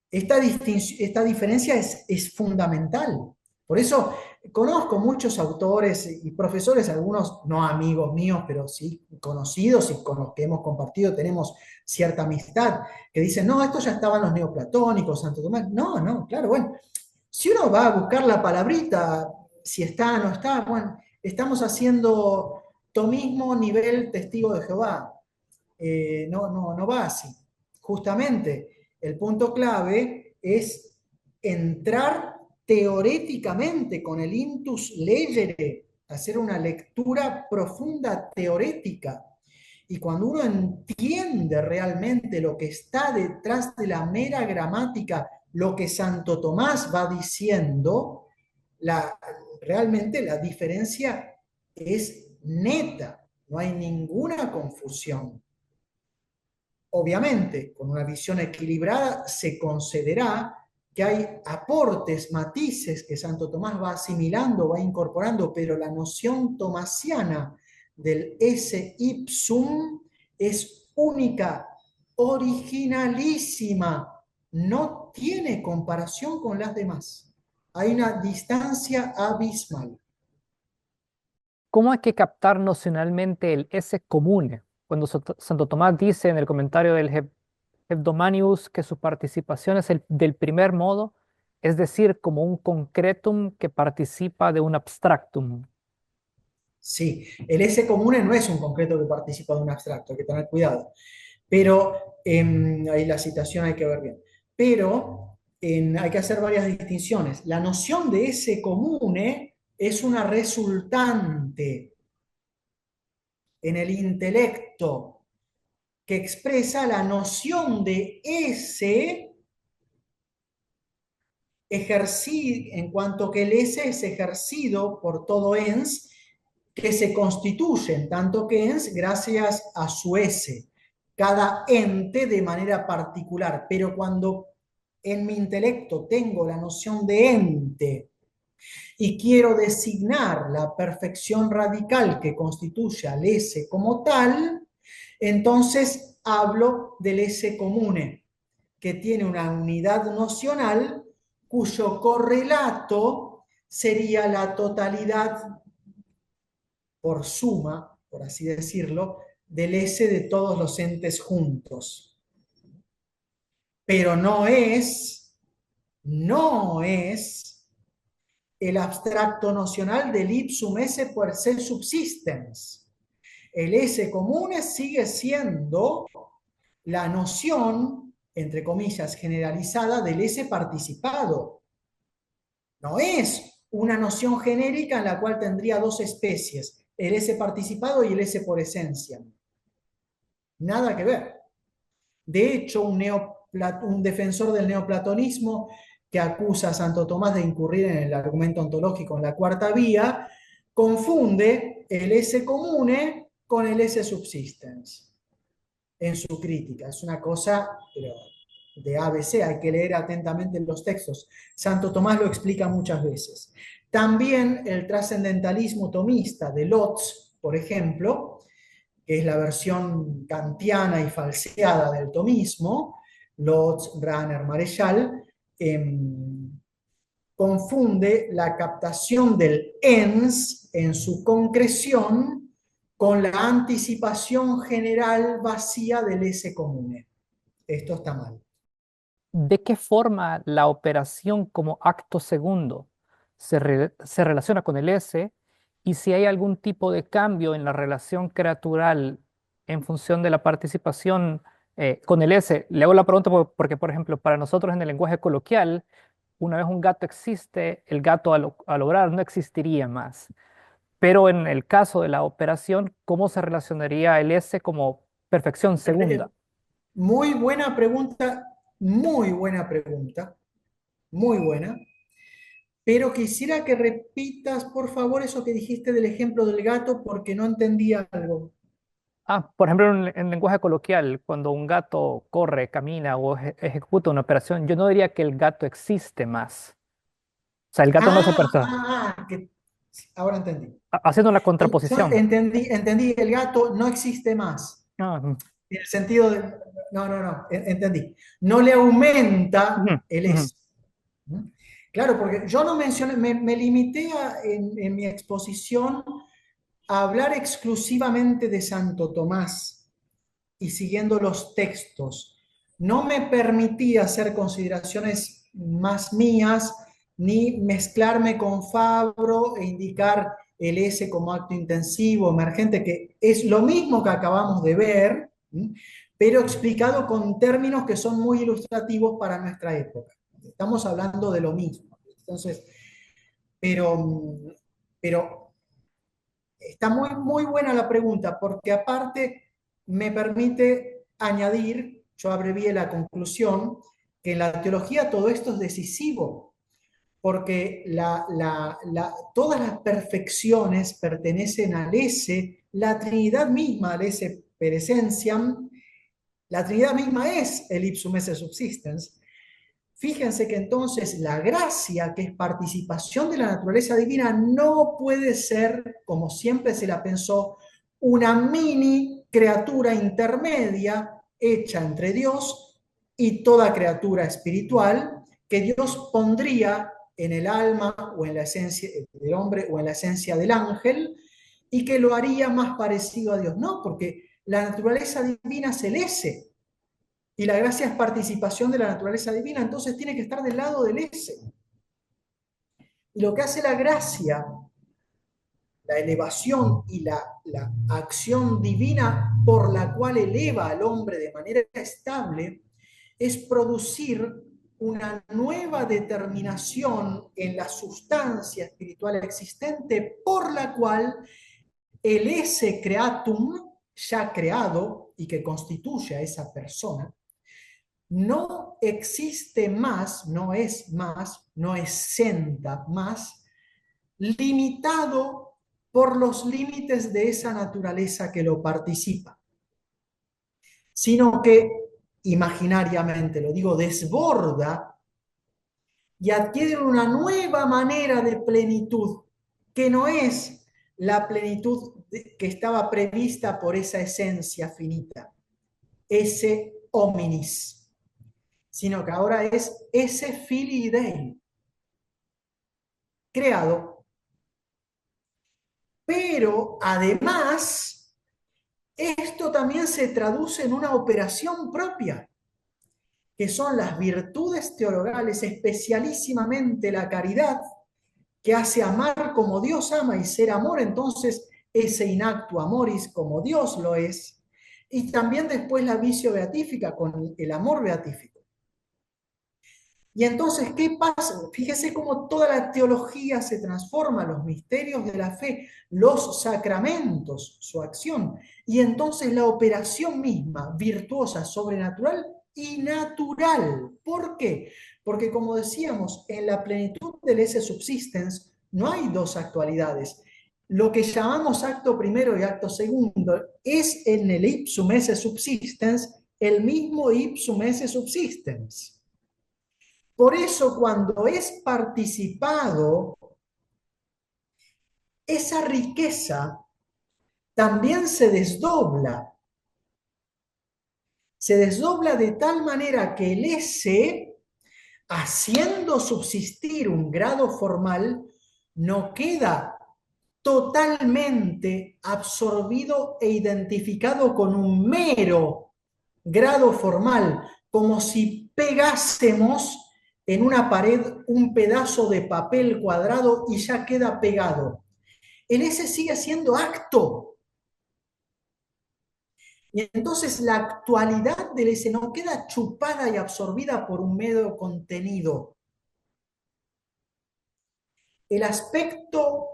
[SPEAKER 1] Esta diferencia es fundamental. Por eso conozco muchos autores y profesores, algunos no amigos míos, pero sí conocidos y con los que hemos compartido, tenemos cierta amistad, que dicen, no, esto ya estaban los neoplatónicos, Santo Tomás. No, no, claro, bueno, si uno va a buscar la palabrita, si está o no está, bueno, estamos haciendo tomismo nivel testigo de Jehová. No va así. Justamente, el punto clave es entrar teoréticamente con el intus legere, hacer una lectura profunda teorética. Y cuando uno entiende realmente lo que está detrás de la mera gramática, lo que Santo Tomás va diciendo, realmente la diferencia es neta, no hay ninguna confusión. Obviamente, con una visión equilibrada se concederá que hay aportes, matices que Santo Tomás va asimilando, va incorporando, pero la noción tomasiana del esse ipsum es única, originalísima, no tiene comparación con las demás. Hay una distancia abismal.
[SPEAKER 2] ¿Cómo hay que captar nocionalmente el S comune? Cuando Santo Tomás dice en el comentario del Hebdomanius que su participación es del primer modo, es decir, como un concretum que participa de un abstractum.
[SPEAKER 1] Sí, el S comune no es un concreto que participa de un abstracto, hay que tener cuidado. Pero ahí la citación hay que ver bien. Pero hay que hacer varias distinciones. La noción de S comune es una resultante en el intelecto que expresa la noción de S en cuanto que el S es ejercido por todo ens que se constituye en tanto que ens gracias a su S, cada ente de manera particular. Pero cuando en mi intelecto tengo la noción de ente y quiero designar la perfección radical que constituye al S como tal, entonces hablo del S comune, que tiene una unidad nocional cuyo correlato sería la totalidad por suma, por así decirlo, del S de todos los entes juntos. Pero no es el abstracto nocional del ipsum S per se subsistens. El S común sigue siendo la noción, entre comillas, generalizada del S participado. No es una noción genérica en la cual tendría dos especies, el S participado y el S por esencia. Nada que ver. De hecho, un defensor del neoplatonismo que acusa a Santo Tomás de incurrir en el argumento ontológico en la cuarta vía, confunde el esse comune con el esse subsistens en su crítica. Es una cosa, pero de ABC, hay que leer atentamente los textos. Santo Tomás lo explica muchas veces. También el trascendentalismo tomista de Lotz, por ejemplo, que es la versión kantiana y falseada del tomismo, Lotz, Rahner, Marechal, confunde la captación del ens en su concreción con la anticipación general vacía del esse comune. Esto está mal.
[SPEAKER 2] ¿De qué forma la operación como acto segundo se relaciona con el S? Y si hay algún tipo de cambio en la relación creatural en función de la participación con el S. Le hago la pregunta porque, por ejemplo, para nosotros en el lenguaje coloquial, una vez un gato existe, el gato al obrar no existiría más. Pero en el caso de la operación, ¿cómo se relacionaría el S como perfección segunda?
[SPEAKER 1] Muy buena pregunta, muy buena pregunta, muy buena. Pero quisiera que repitas, por favor, eso que dijiste del ejemplo del gato, porque no entendí algo.
[SPEAKER 2] Por ejemplo, en lenguaje coloquial, cuando un gato corre, camina o ejecuta una operación, yo no diría que el gato existe más. O sea, el gato no se percibe.
[SPEAKER 1] Ahora entendí.
[SPEAKER 2] Haciendo la contraposición.
[SPEAKER 1] Entendí, el gato no existe más.
[SPEAKER 2] Ah,
[SPEAKER 1] En el sentido de, no, entendí. No le aumenta
[SPEAKER 2] ujú,
[SPEAKER 1] el
[SPEAKER 2] ujú.
[SPEAKER 1] es. Claro, porque yo no mencioné, me limité en mi exposición a hablar exclusivamente de Santo Tomás y siguiendo los textos. No me permití hacer consideraciones más mías ni mezclarme con Fabro e indicar el S como acto intensivo, emergente, que es lo mismo que acabamos de ver, pero explicado con términos que son muy ilustrativos para nuestra época. Estamos hablando de lo mismo. Entonces, pero está muy buena la pregunta, porque aparte me permite añadir, yo abrevié la conclusión, que en la teología todo esto es decisivo, porque todas las perfecciones pertenecen al ese, la Trinidad misma, al ese per essentiam, la Trinidad misma es el ipsum esse subsistens. Fíjense que entonces la gracia, que es participación de la naturaleza divina, no puede ser, como siempre se la pensó, una mini criatura intermedia hecha entre Dios y toda criatura espiritual que Dios pondría en el alma o en la esencia del hombre o en la esencia del ángel y que lo haría más parecido a Dios. No, porque la naturaleza divina se lece y la gracia es participación de la naturaleza divina, entonces tiene que estar del lado del ese. Y lo que hace la gracia, la elevación y la acción divina por la cual eleva al hombre de manera estable, es producir una nueva determinación en la sustancia espiritual existente por la cual el ese creatum ya creado y que constituye a esa persona no existe más, no es más, no es senta más, limitado por los límites de esa naturaleza que lo participa, sino que imaginariamente, lo digo, desborda y adquiere una nueva manera de plenitud, que no es la plenitud que estaba prevista por esa esencia finita, ese hominis, sino que ahora es ese filii Dei, creado. Pero además, esto también se traduce en una operación propia, que son las virtudes teologales, especialísimamente la caridad, que hace amar como Dios ama y ser amor, entonces ese inacto amoris como Dios lo es, y también después la vicio beatífica con el amor beatífico. Y entonces, ¿qué pasa? Fíjese cómo toda la teología se transforma, los misterios de la fe, los sacramentos, su acción, y entonces la operación misma, virtuosa, sobrenatural y natural. ¿Por qué? Porque como decíamos, en la plenitud del esse subsistens no hay dos actualidades. lo que llamamos acto primero y acto segundo es en el ipsum esse subsistens el mismo ipsum esse subsistens. Por eso cuando es participado, esa riqueza también se desdobla. Se desdobla de tal manera que el S, haciendo subsistir un grado formal, no queda totalmente absorbido e identificado con un mero grado formal, como si pegásemos en una pared un pedazo de papel cuadrado y ya queda pegado. El S sigue siendo acto. Y entonces la actualidad del S no queda chupada y absorbida por un mero contenido. El aspecto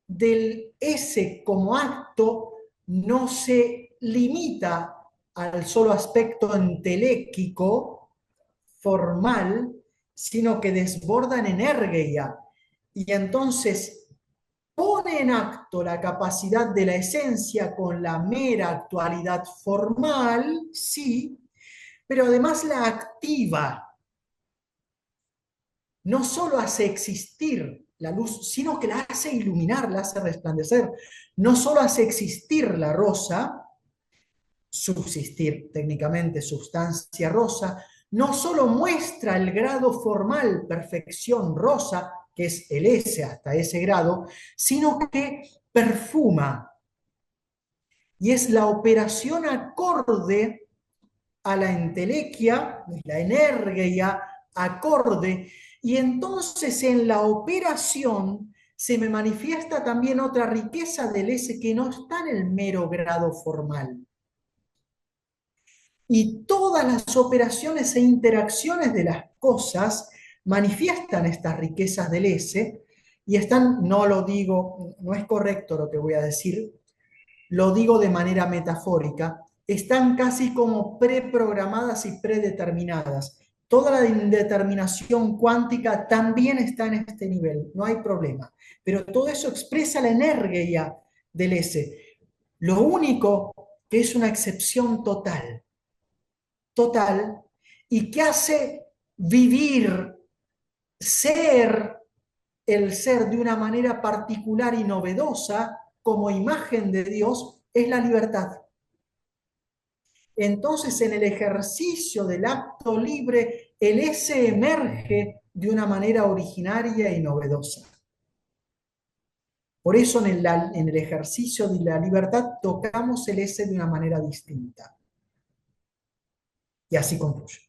[SPEAKER 1] del S como acto no se limita al solo aspecto enteléquico, formal, sino que desborda en energía. Y entonces pone en acto la capacidad de la esencia con la mera actualidad formal, sí, pero además la activa. No solo hace existir la luz, sino que la hace iluminar, la hace resplandecer. No solo hace existir la rosa, subsistir técnicamente sustancia rosa, no solo muestra el grado formal, perfección rosa, que es el S hasta ese grado, sino que perfuma. Y es la operación acorde a la entelequia, la energía acorde, y entonces en la operación se me manifiesta también otra riqueza del S que no está en el mero grado formal. Y todas las operaciones e interacciones de las cosas manifiestan estas riquezas del S y están, no lo digo, no es correcto lo que voy a decir, lo digo de manera metafórica, están casi como preprogramadas y predeterminadas. Toda la indeterminación cuántica también está en este nivel, no hay problema. Pero todo eso expresa la energía del S. Lo único que es una excepción total, total, y que hace vivir, ser el ser de una manera particular y novedosa como imagen de Dios, es la libertad. Entonces, en el ejercicio del acto libre, el S emerge de una manera originaria y novedosa. Por eso en el ejercicio de la libertad tocamos el S de una manera distinta. Y así concluye.